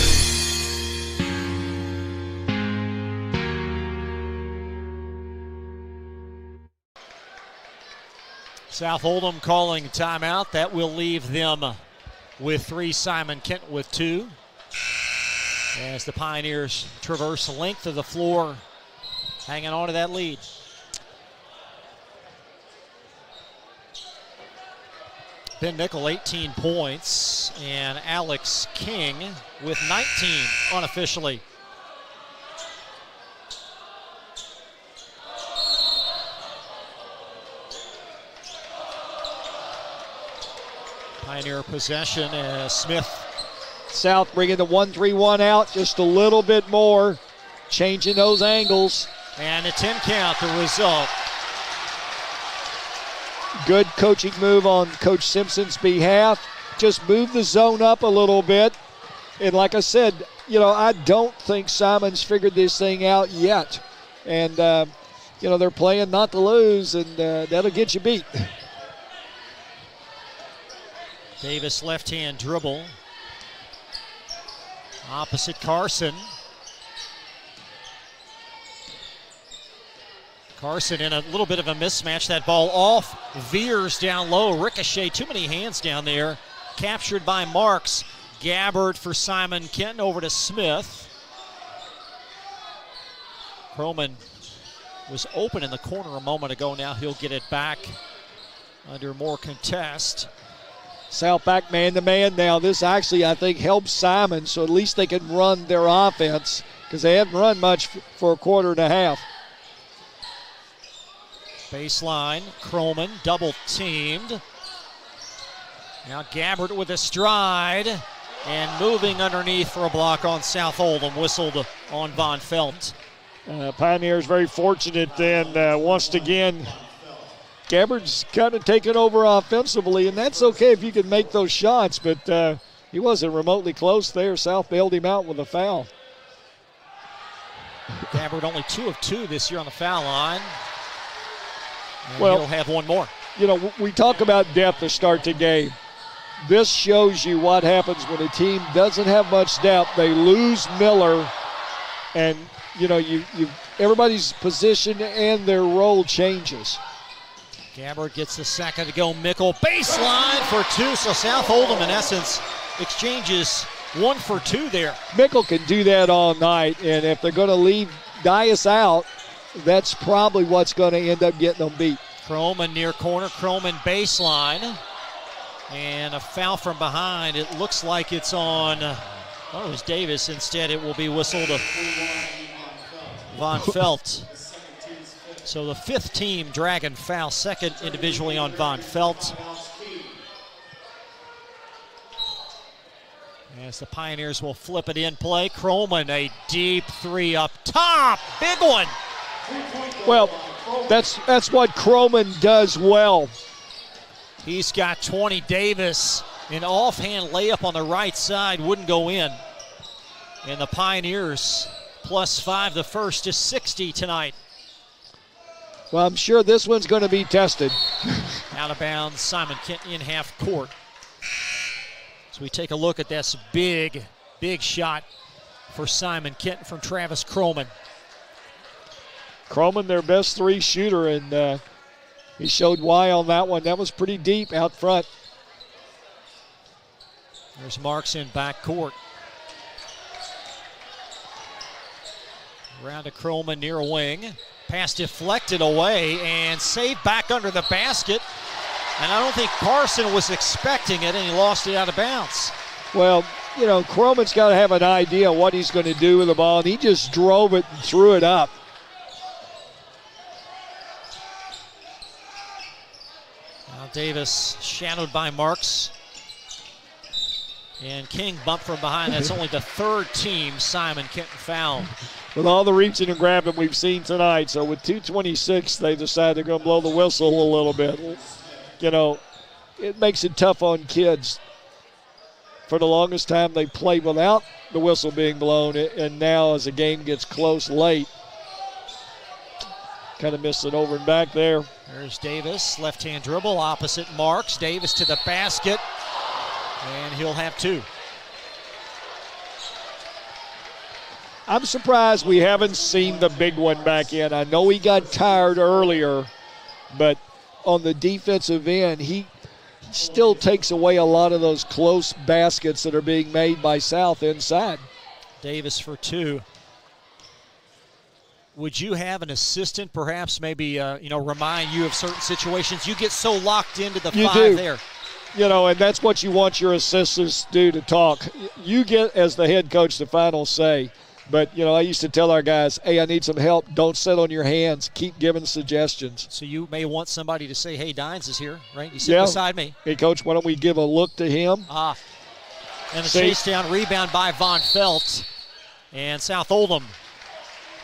South Oldham calling timeout. That will leave them with 3, Simon Kenton with 2. As the Pioneers traverse the length of the floor, hanging on to that lead. Ben Nickel, 18 points, and Alex King with 19 unofficially. Pioneer possession as Smith. South bringing the 1-3-1 out just a little bit more, changing those angles. And a 10 count, the result. Good coaching move on Coach Simpson's behalf. Just move the zone up a little bit. And like I said, I don't think Simon's figured this thing out yet. And, they're playing not to lose, and that'll get you beat. Davis left-hand dribble. Opposite Carson. Carson in a little bit of a mismatch. That ball off, veers down low, ricochet, too many hands down there. Captured by Marks. Gabbard for Simon Kenton, over to Smith. Croman was open in the corner a moment ago. Now he'll get it back under more contest. South back man-to-man now. This actually, I think, helps Simon, so at least they can run their offense because they haven't run much for a quarter and a half. Baseline, Croman double-teamed. Now Gabbard with a stride and moving underneath for a block on South Oldham. Whistled on Von Felt. Pioneers very fortunate then once again. Gabbard's kind of taken over offensively, and that's okay if you can make those shots, but he wasn't remotely close there. South bailed him out with a foul. Gabbard only 2 of 2 this year on the foul line. And well, he'll have one more. We talk about depth to start the game. This shows you what happens when a team doesn't have much depth. They lose Miller, and everybody's position and their role changes. Gabbard gets the second to go. Mickle baseline for 2. So South Oldham, in essence, exchanges 1 for 2 there. Mickle can do that all night, and if they're going to leave Dias out, that's probably what's going to end up getting them beat. Croman near corner. Croman baseline. And a foul from behind. It looks like it's on, it was Davis. Instead, it will be whistled to Von Felt. So the 5th team Dragon foul, second individually on Von Felt. As the Pioneers will flip it in play. Croman, a deep 3 up top. Big one. Well, that's what Croman does well. He's got 20. Davis, an offhand layup on the right side, wouldn't go in. And the Pioneers +5, the first to 60 tonight. Well, I'm sure this one's going to be tested. Out of bounds, Simon Kenton in half court. So we take a look at this big shot for Simon Kenton from Travis Croman. Croman, their best 3 shooter, and he showed why on that one. That was pretty deep out front. There's Marks in back court. Around to Croman near wing. Pass deflected away and saved back under the basket. And I don't think Carson was expecting it, and he lost it out of bounds. Well, Croman's got to have an idea what he's going to do with the ball, and he just drove it and threw it up. Now Davis shadowed by Marks. And King bumped from behind. That's only the 3rd team Simon Kenton foul. With all the reaching and grabbing we've seen tonight, so with 2:26, they decide they're going to blow the whistle a little bit. It makes it tough on kids. For the longest time, they played without the whistle being blown, and now as the game gets close late, kind of missed it over and back there. There's Davis, left-hand dribble, opposite Marks. Davis to the basket, and he'll have 2. I'm surprised we haven't seen the big one back in. I know he got tired earlier, but on the defensive end, he still takes away a lot of those close baskets that are being made by South inside. Davis for 2. Would you have an assistant perhaps maybe, remind you of certain situations? You get so locked into the 5 there. And that's what you want your assistants to do, to talk. You get, as the head coach, the final say. But, I used to tell our guys, hey, I need some help. Don't sit on your hands. Keep giving suggestions. So you may want somebody to say, hey, Dines is here, right? You sit beside me. Hey, Coach, why don't we give a look to him? And a chase down rebound by Von Felt. And South Oldham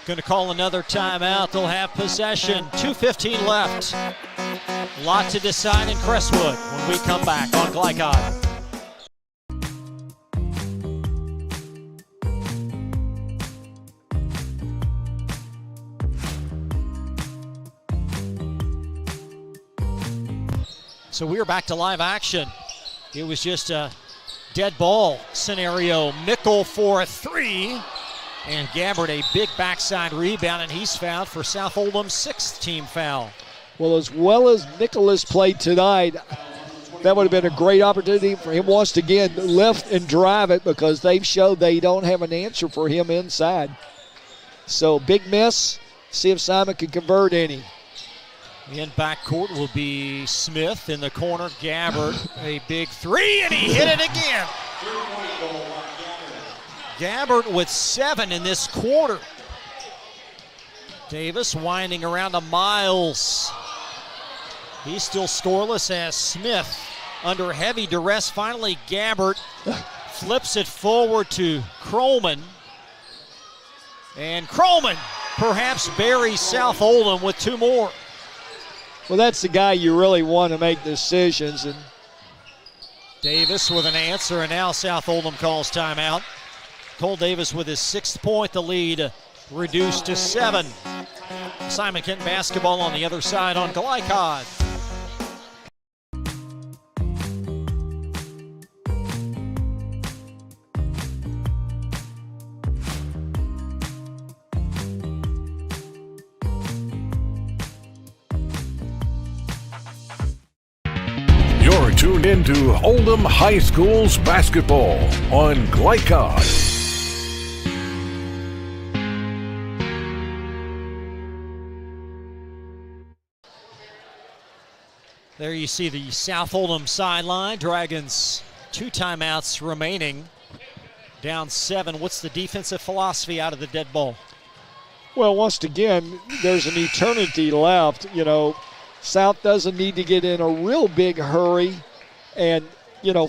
going to call another timeout. They'll have possession. 2:15 left. A lot to decide in Crestwood when we come back on Glycod. So we're back to live action. It was just a dead ball scenario. Mickle for a three. And Gabbard a big backside rebound, and he's fouled for South Oldham's 6th team foul. Well, as well as Nicholas played tonight, that would have been a great opportunity for him once again to lift and drive it, because they've showed they don't have an answer for him inside. So big miss. See if Simon can convert any. In backcourt will be Smith. In the corner, Gabbard, a big three, and he hit it again. Gabbard with 7 in this quarter. Davis winding around to Miles. He's still scoreless as Smith, under heavy duress, finally Gabbard flips it forward to Krollman. And Krollman perhaps buries South Oldham with 2 more. Well, that's the guy you really want to make decisions. And Davis with an answer, and now South Oldham calls timeout. Cole Davis with his 6th point, the lead reduced to 7. Simon Kenton basketball on the other side on Glycod. You're tuned into Oldham High School's basketball on Glycod. There you see the South Oldham sideline. Dragons 2 timeouts remaining. Down 7. What's the defensive philosophy out of the dead ball? Well, once again, there's an eternity left. South doesn't need to get in a real big hurry and,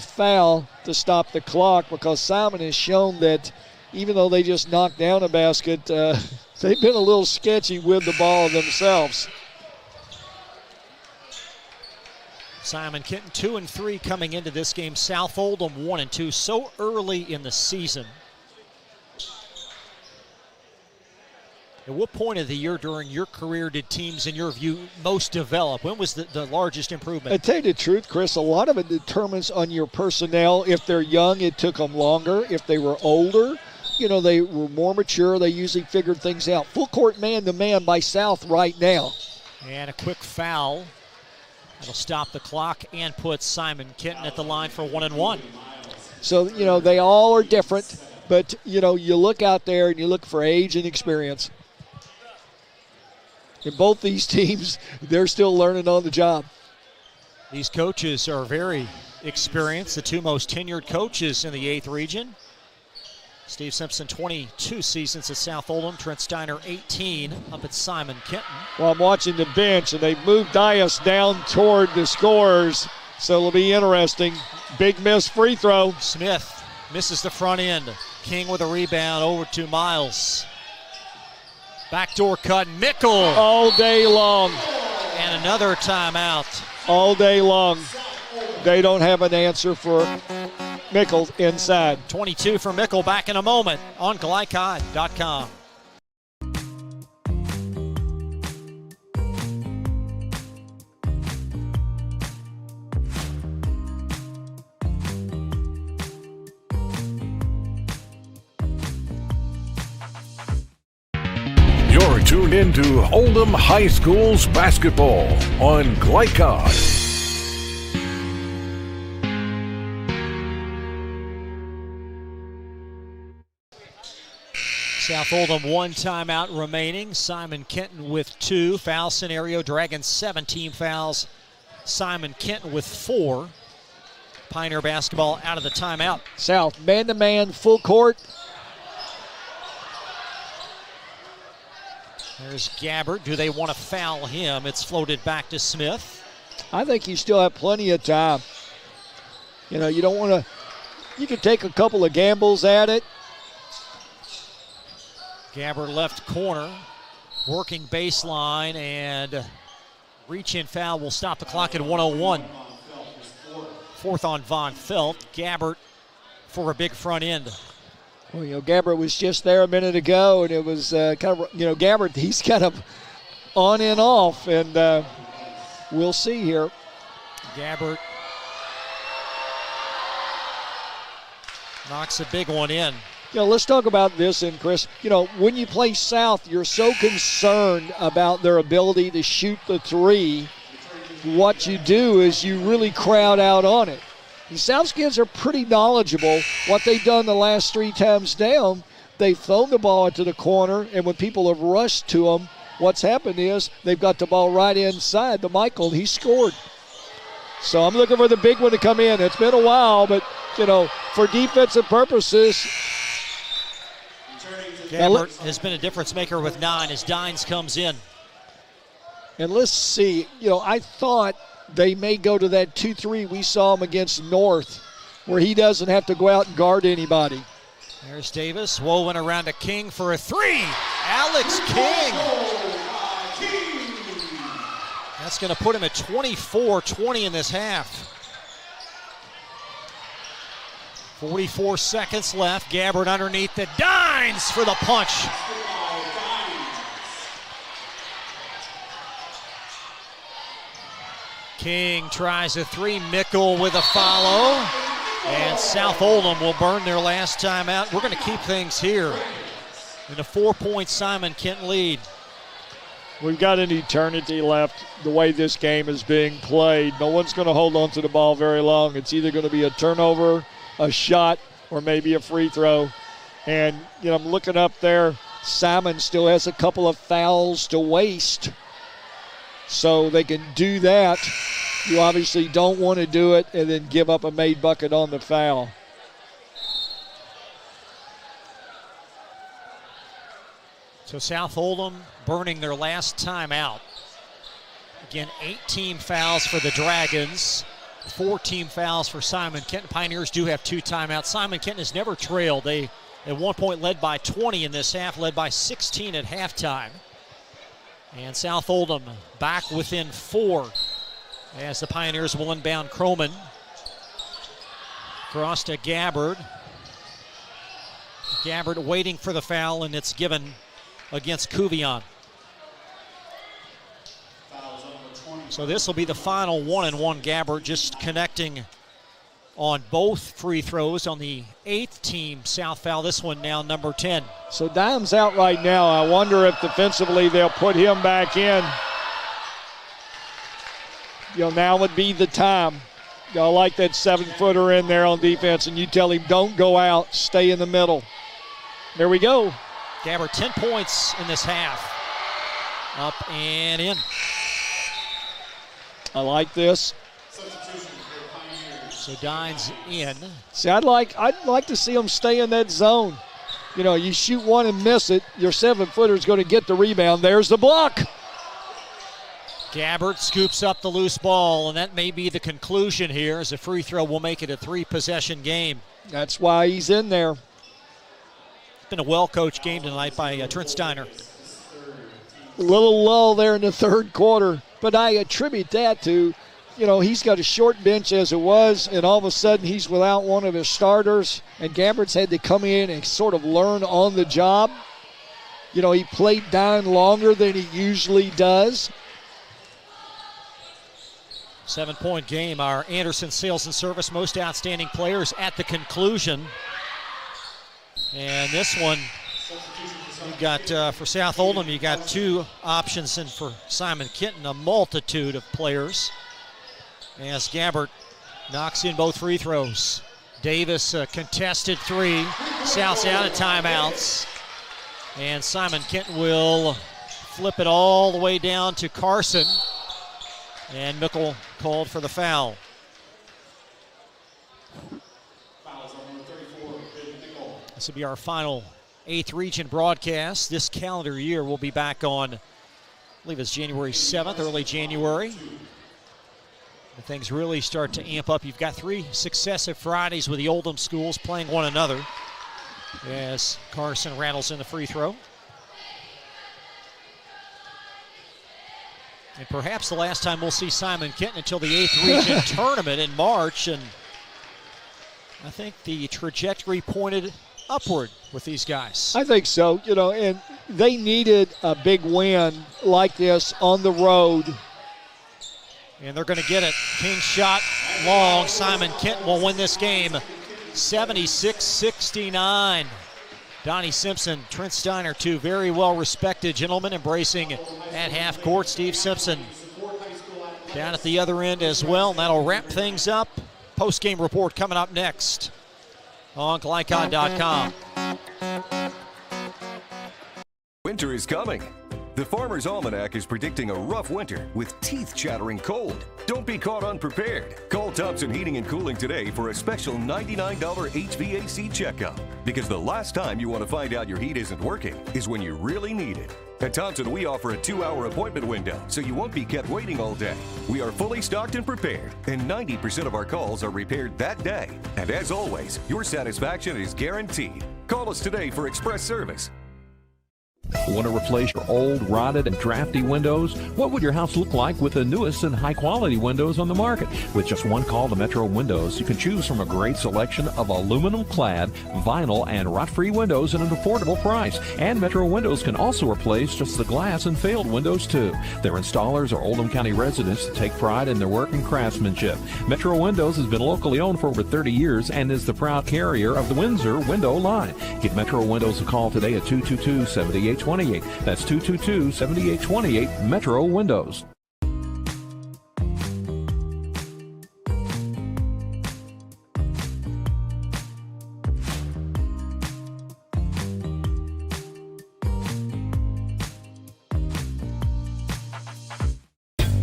foul to stop the clock, because Simon has shown that even though they just knocked down a basket, they've been a little sketchy with the ball themselves. Simon Kenton 2 and 3 coming into this game. South Oldham 1 and 2 so early in the season. At what point of the year during your career did teams, in your view, most develop? When was the largest improvement? I tell you the truth, Chris, a lot of it determines on your personnel. If they're young, it took them longer. If they were older, they were more mature. They usually figured things out. Full court man-to-man by South right now. And a quick foul. That'll stop the clock and put Simon Kenton at the line for 1 and 1. So, they all are different, but, you look out there and you look for age and experience. In both these teams, they're still learning on the job. These coaches are very experienced, the 2 most tenured coaches in the 8th region. Steve Simpson, 22 seasons at South Oldham. Trent Steiner, 18 up at Simon Kenton. Well, I'm watching the bench, and they've moved Dias down toward the scorers, so it'll be interesting. Big miss free throw. Smith misses the front end. King with a rebound over to Miles. Backdoor cut, Mickle. All day long. And another timeout. All day long. They don't have an answer for Mickle inside. 22 for Mickle, back in a moment on Glycod.com. You're tuned into Oldham High School's basketball on Glycod. South Oldham 1 timeout remaining. Simon Kenton with 2. Foul scenario, Dragons 7 team fouls. Simon Kenton with 4. Pioneer basketball out of the timeout. South, man-to-man, full court. There's Gabbert. Do they want to foul him? It's floated back to Smith. I think you still have plenty of time. You know, you don't want to, you can take a couple of gambles at it. Gabbert left corner, working baseline, and reach-in foul will stop the clock at 1:01. Fourth on Von Felt. Gabbert for a big front end. Well, you know, Gabbert was just there a minute ago, and it was kind of, you know, Gabbert, he's kind of on and off, and we'll see here. Gabbert knocks a big one in. You know, let's talk about this, and Chris, you know, when you play South, you're so concerned about their ability to shoot the three. What you do is you really crowd out on it. The South kids are pretty knowledgeable. What they've done the last 3 times down, they've thrown the ball into the corner, and when people have rushed to them, what's happened is they've got the ball right inside the Michael. He scored. So I'm looking for the big one to come in. It's been a while, but, you know, for defensive purposes. Gabbert has been a difference maker with 9 as Dines comes in. And let's see, you know, I thought they may go to that 2-3 we saw him against North, where he doesn't have to go out and guard anybody. There's Davis, woven around to King for a 3. Alex King. That's going to put him at 24-20 in this half. 44 seconds left. Gabbert underneath the Dines for the punch. King tries a 3. Mickle with a follow. And South Oldham will burn their last timeout. We're going to keep things here in a 4-point Simon Kenton lead. We've got an eternity left the way this game is being played. No one's going to hold on to the ball very long. It's either going to be a turnover, a shot, or maybe a free throw. And, you know, I'm looking up there. Simon still has a couple of fouls to waste. So they can do that. You obviously don't want to do it and then give up a made bucket on the foul. So South Oldham burning their last timeout. Again, 8 fouls for the Dragons, 4 fouls for Simon Kenton. Pioneers do have 2 timeouts. Simon Kenton has never trailed. They at one point led by 20 in this half, led by 16 at halftime. And South Oldham back within 4 as the Pioneers will inbound Croman. Cross to Gabbard. Gabbard waiting for the foul, and it's given against Cuvion. So this will be the final 1-and-1. Gabbard just connecting on both free throws on the 8th team South foul. This one now number 10. So Dime's out right now. I wonder if defensively they'll put him back in. You know, now would be the time. Y'all like that 7-footer in there on defense, and you tell him don't go out, stay in the middle. There we go. Gabbard 10 points in this half. Up and in. I like this. So Dines in. See, I'd like to see them stay in that zone. You know, you shoot one and miss it, your 7-footer is going to get the rebound. There's the block. Gabbard scoops up the loose ball, and that may be the conclusion here, as a free throw will make it a 3-possession game. That's why he's in there. It's been a well-coached game tonight by Trent Steiner. A little lull there in the third quarter, but I attribute that to, you know, he's got a short bench as it was, and all of a sudden he's without one of his starters, and Gabbard's had to come in and sort of learn on the job. You know, he played down longer than he usually does. 7-point game. Our Anderson Sales and Service Most Outstanding Players at the conclusion. And this one, you got for South Oldham, you got 2 options, and for Simon Kenton, a multitude of players. As Gabbard knocks in both free throws. Davis contested 3. South's out of timeouts. And Simon Kenton will flip it all the way down to Carson. And Mickle called for the foul. This will be our final 8th region broadcast this calendar year. We'll be back on, I believe it's January 7th, early January. And things really start to amp up. You've got 3 successive Fridays with the Oldham schools playing one another as Carson rattles in the free throw. And perhaps the last time we'll see Simon Kenton until the 8th region tournament in March. And I think the trajectory pointed upward with these guys. I think so, and they needed a big win like this on the road. And they're going to get it. King shot long. Simon Kenton will win this game 76-69. Donnie Simpson, Trent Steiner, 2 very well-respected gentlemen embracing at half court. Steve Simpson down at the other end as well. And that'll wrap things up. Post-game report coming up next on Glycon.com. Winter is coming. The Farmer's Almanac is predicting a rough winter with teeth-chattering cold. Don't be caught unprepared. Call Thompson Heating and Cooling today for a special $99 HVAC checkup. Because the last time you want to find out your heat isn't working is when you really need it. At Thompson, we offer a 2-hour appointment window, so you won't be kept waiting all day. We are fully stocked and prepared, and 90% of our calls are repaired that day. And as always, your satisfaction is guaranteed. Call us today for express service. Want to replace your old, rotted, and drafty windows? What would your house look like with the newest and high-quality windows on the market? With just one call to Metro Windows, you can choose from a great selection of aluminum-clad, vinyl, and rot-free windows at an affordable price. And Metro Windows can also replace just the glass and failed windows, too. Their installers are Oldham County residents that take pride in their work and craftsmanship. Metro Windows has been locally owned for over 30 years and is the proud carrier of the Windsor window line. Give Metro Windows a call today at 222-7828. That's 222-7828 Metro Windows.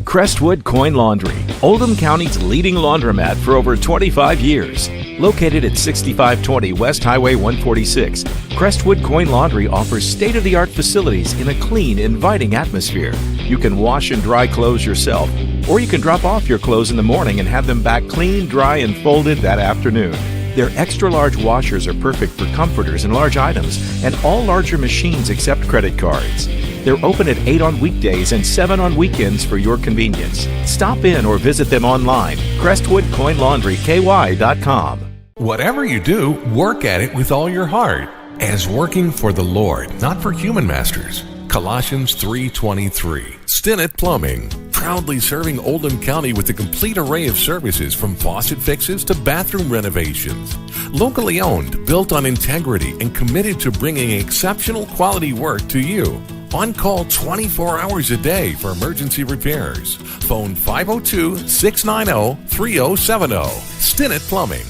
Crestwood Coin Laundry, Oldham County's leading laundromat for over 25 years. Located at 6520 West Highway 146, Crestwood Coin Laundry offers state-of-the-art facilities in a clean, inviting atmosphere. You can wash and dry clothes yourself, or you can drop off your clothes in the morning and have them back clean, dry, and folded that afternoon. Their extra-large washers are perfect for comforters and large items, and all larger machines accept credit cards. They're open at 8 on weekdays and 7 on weekends for your convenience. Stop in or visit them online, CrestwoodCoinLaundryKY.com. Whatever you do, work at it with all your heart, as working for the Lord, not for human masters. Colossians 3:23. Stinnett Plumbing, proudly serving Oldham County with a complete array of services from faucet fixes to bathroom renovations. Locally owned, built on integrity, and committed to bringing exceptional quality work to you. On call 24 hours a day for emergency repairs. Phone 502-690-3070. Stinnett Plumbing.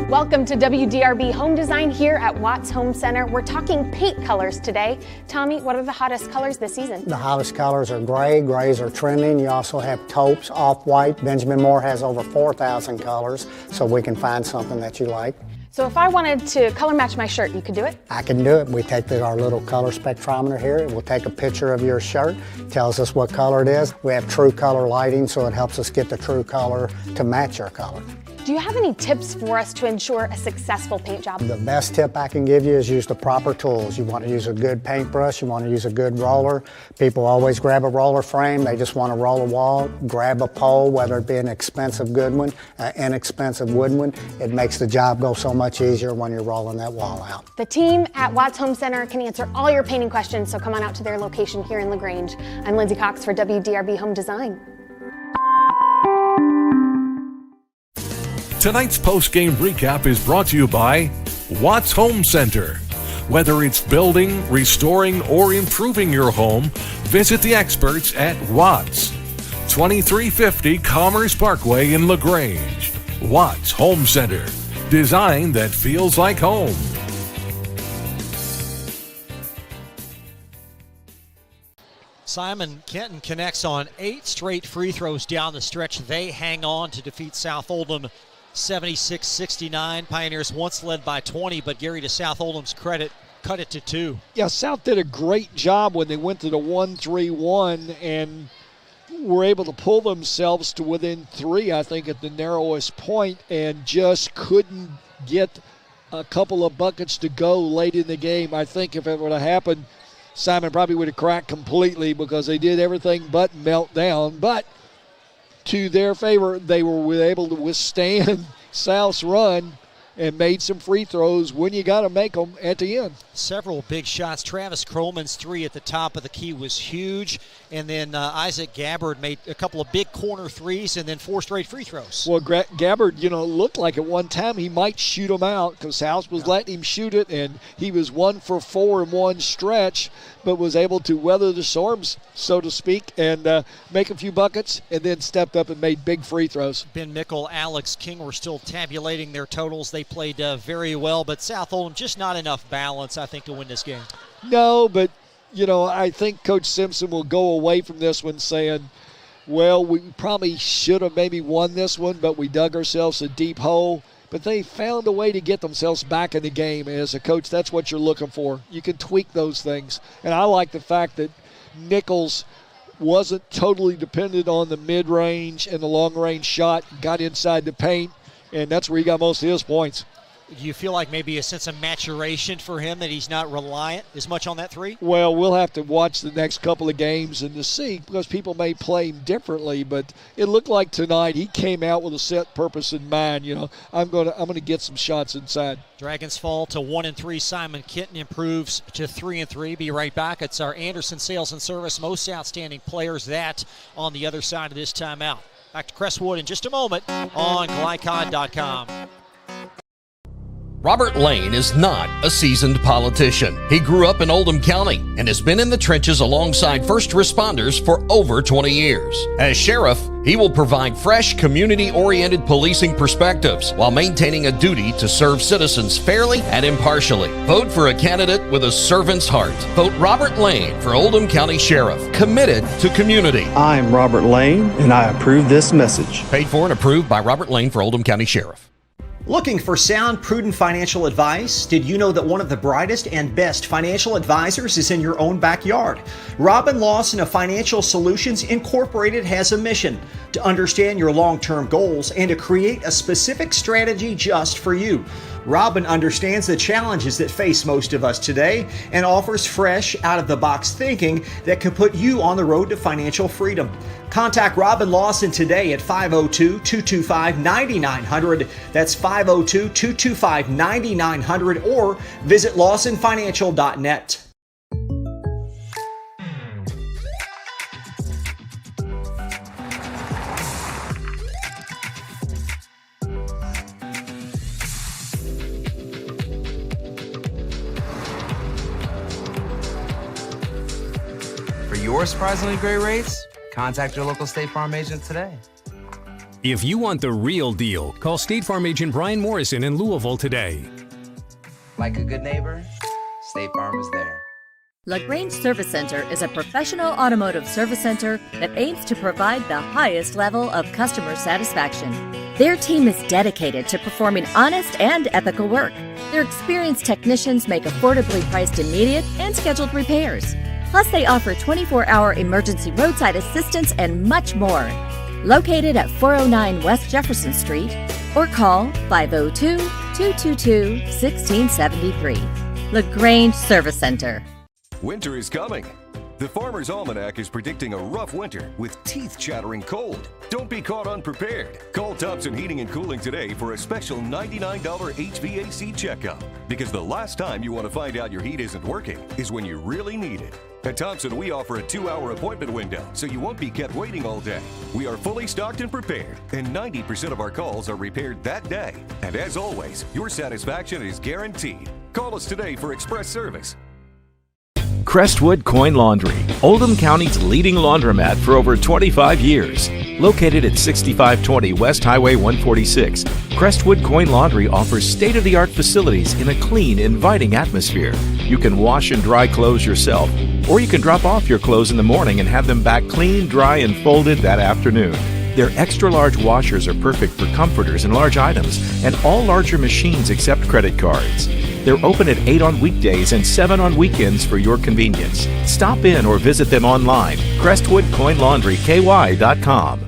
Welcome to WDRB Home Design here at Watts Home Center. We're talking paint colors today. Tommy, what are the hottest colors this season? The hottest colors are gray. Grays are trending. You also have taupes, off-white. Benjamin Moore has over 4,000 colors, so we can find something that you like. So if I wanted to color match my shirt, you could do it? I can do it. We take our little color spectrometer here. It will take a picture of your shirt, tells us what color it is. We have true color lighting, so it helps us get the true color to match your color. Do you have any tips for us to ensure a successful paint job? The best tip I can give you is use the proper tools. You want to use a good paintbrush, you want to use a good roller. People always grab a roller frame, they just want to roll a wall. Grab a pole, whether it be an expensive good one, inexpensive wooden one. It makes the job go so much easier when you're rolling that wall out. The team at Watts Home Center can answer all your painting questions, so come on out to their location here in LaGrange. I'm Lindsay Cox for WDRB Home Design. Tonight's post-game recap is brought to you by Watts Home Center. Whether it's building, restoring, or improving your home, visit the experts at Watts. 2350 Commerce Parkway in LaGrange. Watts Home Center. Design that feels like home. Simon Kenton connects on 8 straight free throws down the stretch. They hang on to defeat South Oldham 76-69. Pioneers once led by 20, but Gary, to South Oldham's credit, cut it to 2. Yeah, South did a great job when they went to the 1-3-1 and were able to pull themselves to within 3, I think, at the narrowest point, and just couldn't get a couple of buckets to go late in the game. I think if it would have happened, Simon probably would have cracked completely because they did everything but melt down. But to their favor, they were able to withstand South's run and made some free throws when you got to make them at the end. Several big shots. Travis Krollman's 3 at the top of the key was huge. And then Isaac Gabbard made a couple of big corner threes and then 4 straight free throws. Well, Gabbard, looked like at one time he might shoot them out because House was letting him shoot it, and he was 1 for 4 in one stretch, but was able to weather the storms, so to speak, and make a few buckets, and then stepped up and made big free throws. Ben Mickle, Alex King were still tabulating their totals. They played very well, but South Oldham just not enough balance, I think, to win this game. No, but, I think Coach Simpson will go away from this one saying, well, we probably should have maybe won this one, but we dug ourselves a deep hole. But they found a way to get themselves back in the game. And as a coach, that's what you're looking for. You can tweak those things. And I like the fact that Nichols wasn't totally dependent on the mid-range and the long-range shot, got inside the paint, and that's where he got most of his points. Do you feel like maybe a sense of maturation for him, that he's not reliant as much on that 3? Well, we'll have to watch the next couple of games and to see, because people may play him differently. But it looked like tonight he came out with a set purpose in mind. I'm gonna get some shots inside. Dragons fall to 1-3. Simon Kenton improves to 3-3. Be right back. It's our Anderson Sales and Service Most Outstanding Players. That on the other side of this timeout. Back to Crestwood in just a moment on Glycod.com. Robert Lane is not a seasoned politician. He grew up in Oldham County and has been in the trenches alongside first responders for over 20 years. As sheriff, he will provide fresh, community-oriented policing perspectives while maintaining a duty to serve citizens fairly and impartially. Vote for a candidate with a servant's heart. Vote Robert Lane for Oldham County Sheriff, committed to community. I'm Robert Lane, and I approve this message. Paid for and approved by Robert Lane for Oldham County Sheriff. Looking for sound, prudent financial advice? Did you know that one of the brightest and best financial advisors is in your own backyard? Robin Lawson of Financial Solutions Incorporated has a mission to understand your long-term goals and to create a specific strategy just for you. Robin understands the challenges that face most of us today and offers fresh, out-of-the-box thinking that can put you on the road to financial freedom. Contact Robin Lawson today at 502-225-9900. That's 502-225-9900, or visit lawsonfinancial.net. For your surprisingly great rates, contact your local State Farm agent today. If you want the real deal, call State Farm agent Brian Morrison in Louisville today. Like a good neighbor, State Farm is there. LaGrange Service Center is a professional automotive service center that aims to provide the highest level of customer satisfaction. Their team is dedicated to performing honest and ethical work. Their experienced technicians make affordably priced immediate and scheduled repairs. Plus, they offer 24-hour emergency roadside assistance and much more. Located at 409 West Jefferson Street, or call 502-222-1673. LaGrange Service Center. Winter is coming. The Farmer's Almanac is predicting a rough winter with teeth-chattering cold. Don't be caught unprepared. Call Thompson Heating and Cooling today for a special $99 HVAC checkup, because the last time you want to find out your heat isn't working is when you really need it. At Thompson, we offer a 2-hour appointment window, so you won't be kept waiting all day. We are fully stocked and prepared, and 90% of our calls are repaired that day. And as always, your satisfaction is guaranteed. Call us today for express service. Crestwood Coin Laundry, Oldham County's leading laundromat for over 25 years. Located at 6520 West Highway 146, Crestwood Coin Laundry offers state-of-the-art facilities in a clean, inviting atmosphere. You can wash and dry clothes yourself, or you can drop off your clothes in the morning and have them back clean, dry, and folded that afternoon. Their extra-large washers are perfect for comforters and large items, and all larger machines accept credit cards. They're open at 8 on weekdays and 7 on weekends for your convenience. Stop in or visit them online, crestwoodcoinlaundryky.com.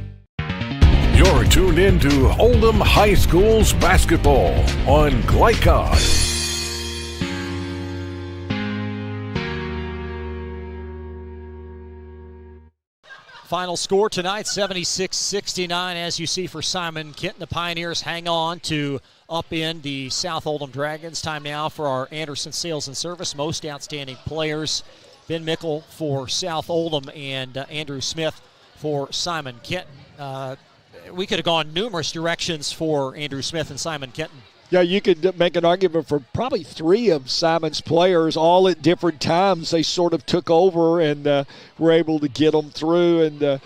You're tuned in to Oldham High School's basketball on Glycod. Final score tonight, 76-69, as you see for Simon Kenton. The Pioneers hang on to upend the South Oldham Dragons. Time now for our Anderson Sales and Service Most Outstanding Players. Ben Mickle for South Oldham and Andrew Smith for Simon Kenton. We could have gone numerous directions for Andrew Smith and Simon Kenton. Yeah, you could make an argument for probably 3 of Simon's players, all at different times. They sort of took over and were able to get them through. And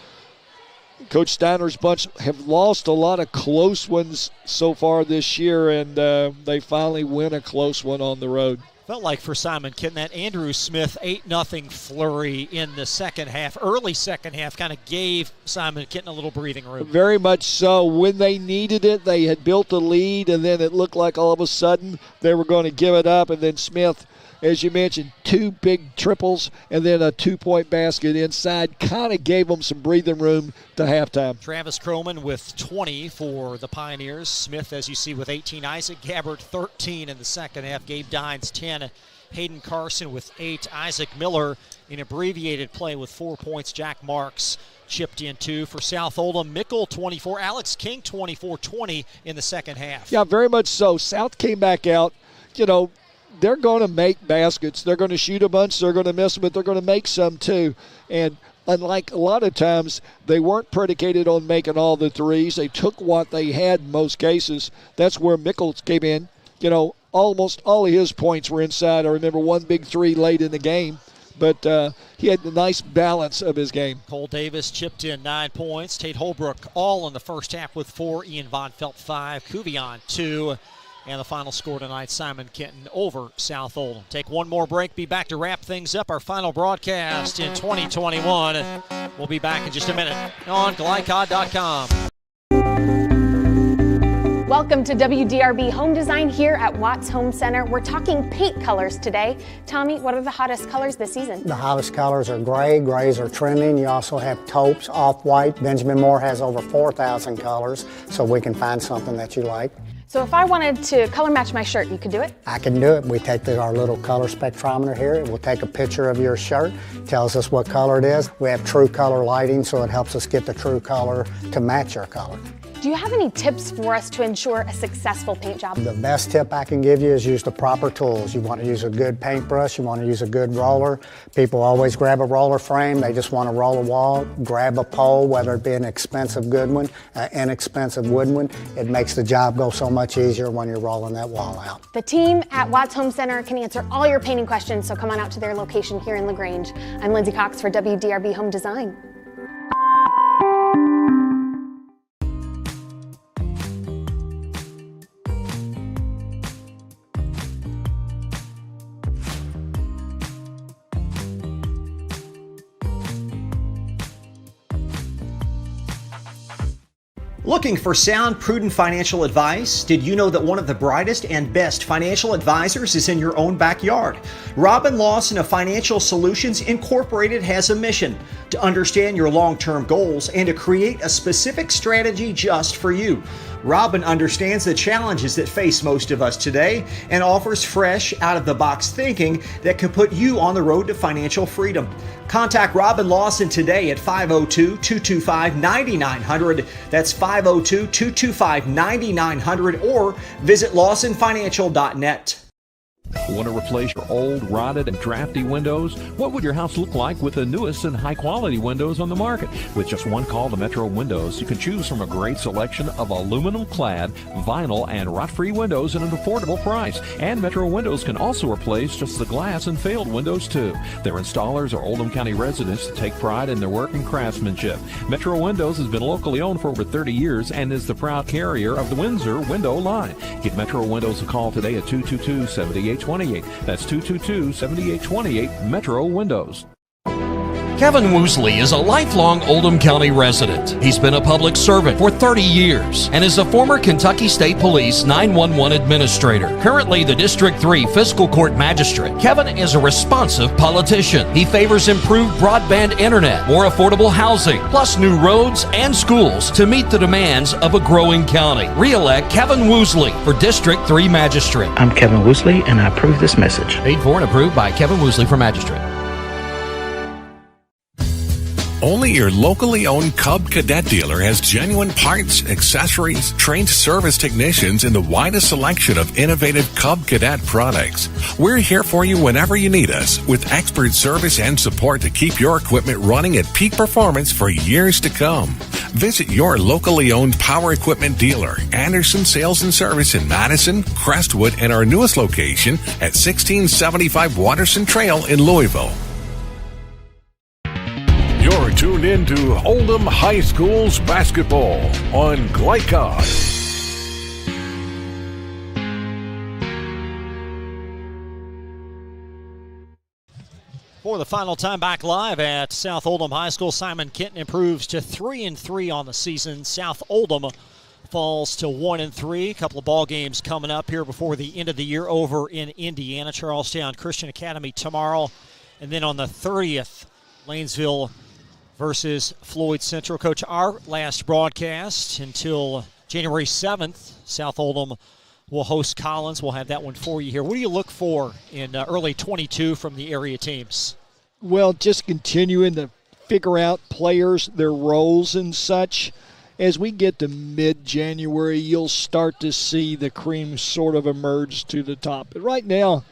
Coach Steiner's bunch have lost a lot of close ones so far this year, and they finally win a close one on the road. Felt like for Simon Kenton, that Andrew Smith 8-0 flurry in the second half, early second half, kind of gave Simon Kenton a little breathing room. Very much so. When they needed it, they had built a lead, and then it looked like all of a sudden they were going to give it up. And then Smith, as you mentioned, 2 big triples and then a 2-point basket inside kind of gave them some breathing room to halftime. Travis Croman with 20 for the Pioneers. Smith, as you see, with 18. Isaac Gabbard, 13 in the second half. Gabe Dines, 10. Hayden Carson with 8. Isaac Miller in abbreviated play with 4 points. Jack Marks chipped in 2 for South Oldham. Mickle, 24. Alex King, 24-20 in the second half. Yeah, very much so. South came back out, they're going to make baskets. They're going to shoot a bunch. They're going to miss them, but they're going to make some too. And unlike a lot of times, they weren't predicated on making all the threes. They took what they had in most cases. That's where Mickles came in. Almost all of his points were inside. I remember 1 big 3 late in the game. But he had the nice balance of his game. Cole Davis chipped in 9 points. Tate Holbrook all in the first half with 4. Ian Von Felt 5. Cuvion 2. And the final score tonight, Simon Kenton over South Oldham. Take one more break, be back to wrap things up. Our final broadcast in 2021. We'll be back in just a minute on Glycod.com. Welcome to WDRB Home Design here at Watts Home Center. We're talking paint colors today. Tommy, what are the hottest colors this season? The hottest colors are gray. Grays are trending. You also have taupes, off-white. Benjamin Moore has over 4,000 colors, so we can find something that you like. So if I wanted to color match my shirt, you could do it? I can do it. We take our little color spectrometer here. It will take a picture of your shirt, tells us what color it is. We have true color lighting, so it helps us get the true color to match your color. Do you have any tips for us to ensure a successful paint job? The best tip I can give you is use the proper tools. You want to use a good paintbrush, you want to use a good roller. People always grab a roller frame, they just want to roll a wall. Grab a pole, whether it be an expensive good one, inexpensive wooden one. It makes the job go so much easier when you're rolling that wall out. The team at Watts Home Center can answer all your painting questions, so come on out to their location here in LaGrange. I'm Lindsay Cox for WDRB Home Design. Looking for sound, prudent financial advice? Did you know that one of the brightest and best financial advisors is in your own backyard? Robin Lawson of Financial Solutions Incorporated has a mission to understand your long-term goals and to create a specific strategy just for you. Robin understands the challenges that face most of us today and offers fresh, out-of-the-box thinking that could put you on the road to financial freedom. Contact Robin Lawson today at 502-225-9900. That's 502-225-9900 or visit lawsonfinancial.net. Want to replace your old, rotted, and drafty windows? What would your house look like with the newest and high-quality windows on the market? With just one call to Metro Windows, you can choose from a great selection of aluminum-clad, vinyl, and rot-free windows at an affordable price. And Metro Windows can also replace just the glass and failed windows, too. Their installers are Oldham County residents that take pride in their work and craftsmanship. Metro Windows has been locally owned for over 30 years and is the proud carrier of the Windsor window line. Give Metro Windows a call today at 222-7828. That's 222-7828, Metro Windows. Kevin Woosley is a lifelong Oldham County resident. He's been a public servant for 30 years and is a former Kentucky State Police 911 administrator. Currently the District 3 Fiscal Court Magistrate, Kevin is a responsive politician. He favors improved broadband internet, more affordable housing, plus new roads and schools to meet the demands of a growing county. Re-elect Kevin Woosley for District 3 Magistrate. I'm Kevin Woosley, and I approve this message. Paid for and approved by Kevin Woosley for Magistrate. Only your locally owned Cub Cadet dealer has genuine parts, accessories, trained service technicians, and the widest selection of innovative Cub Cadet products. We're here for you whenever you need us, with expert service and support to keep your equipment running at peak performance for years to come. Visit your locally owned power equipment dealer, Anderson Sales and Service in Madison, Crestwood, and our newest location at 1675 Watterson Trail in Louisville. You're tuned in to Oldham High School's basketball on Glycod. For the final time back live at South Oldham High School, Simon Kenton improves to 3-3 on the season. South Oldham falls to 1-3. A couple of ball games coming up here before the end of the year over in Indiana. Charlestown Christian Academy tomorrow. And then on the 30th, Lanesville versus Floyd Central. Coach, our last broadcast until January 7th, South Oldham will host Collins. We'll have that one for you here. What do you look for in early 22 from the area teams? Well, just continuing to figure out players, their roles and such. As we get to mid-January, you'll start to see the cream sort of emerge to the top. But right now,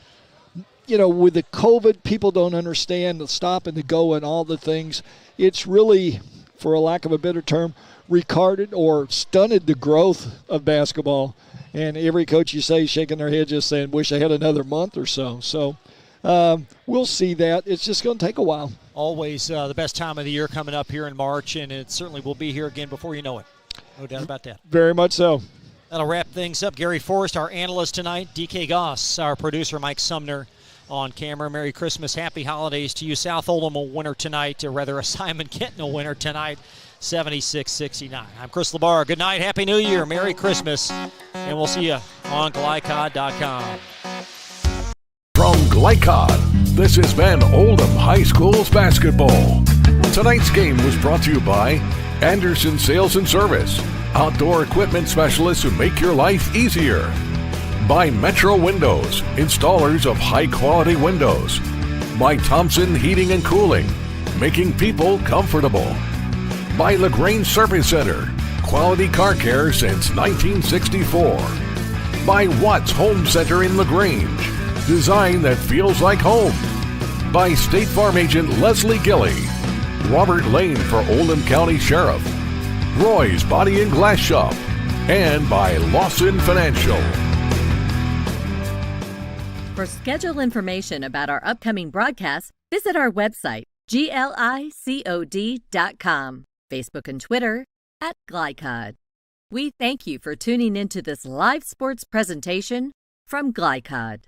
with the COVID, people don't understand the stop and the go and all the things. It's really, for a lack of a better term, retarded or stunted the growth of basketball. And every coach you say shaking their head just saying, wish I had another month or so. So we'll see that. It's just going to take a while. Always the best time of the year coming up here in March, and it certainly will be here again before you know it. No doubt about that. Very much so. That'll wrap things up. Gary Forrest, our analyst tonight. DK Goss, our producer. Mike Sumner on camera. Merry Christmas, happy holidays to you. South Oldham will winner tonight, or rather a Simon Kenton will winner tonight, 76-69. I'm Chris LeBar. Good night, happy new year, Merry Christmas, and we'll see you on Glycod.com. From Glycod, this has been Oldham High School's basketball. Tonight's game was brought to you by Anderson Sales and Service, outdoor equipment specialists who make your life easier. By Metro Windows, installers of high-quality windows. By Thompson Heating and Cooling, making people comfortable. By LaGrange Service Center, quality car care since 1964. By Watts Home Center in LaGrange, design that feels like home. By State Farm Agent Leslie Gilley. Robert Lane for Oldham County Sheriff. Roy's Body and Glass Shop. And by Lawson Financial. For schedule information about our upcoming broadcasts, visit our website, glicod.com, Facebook and Twitter @Glycod. We thank you for tuning into this live sports presentation from Glycod.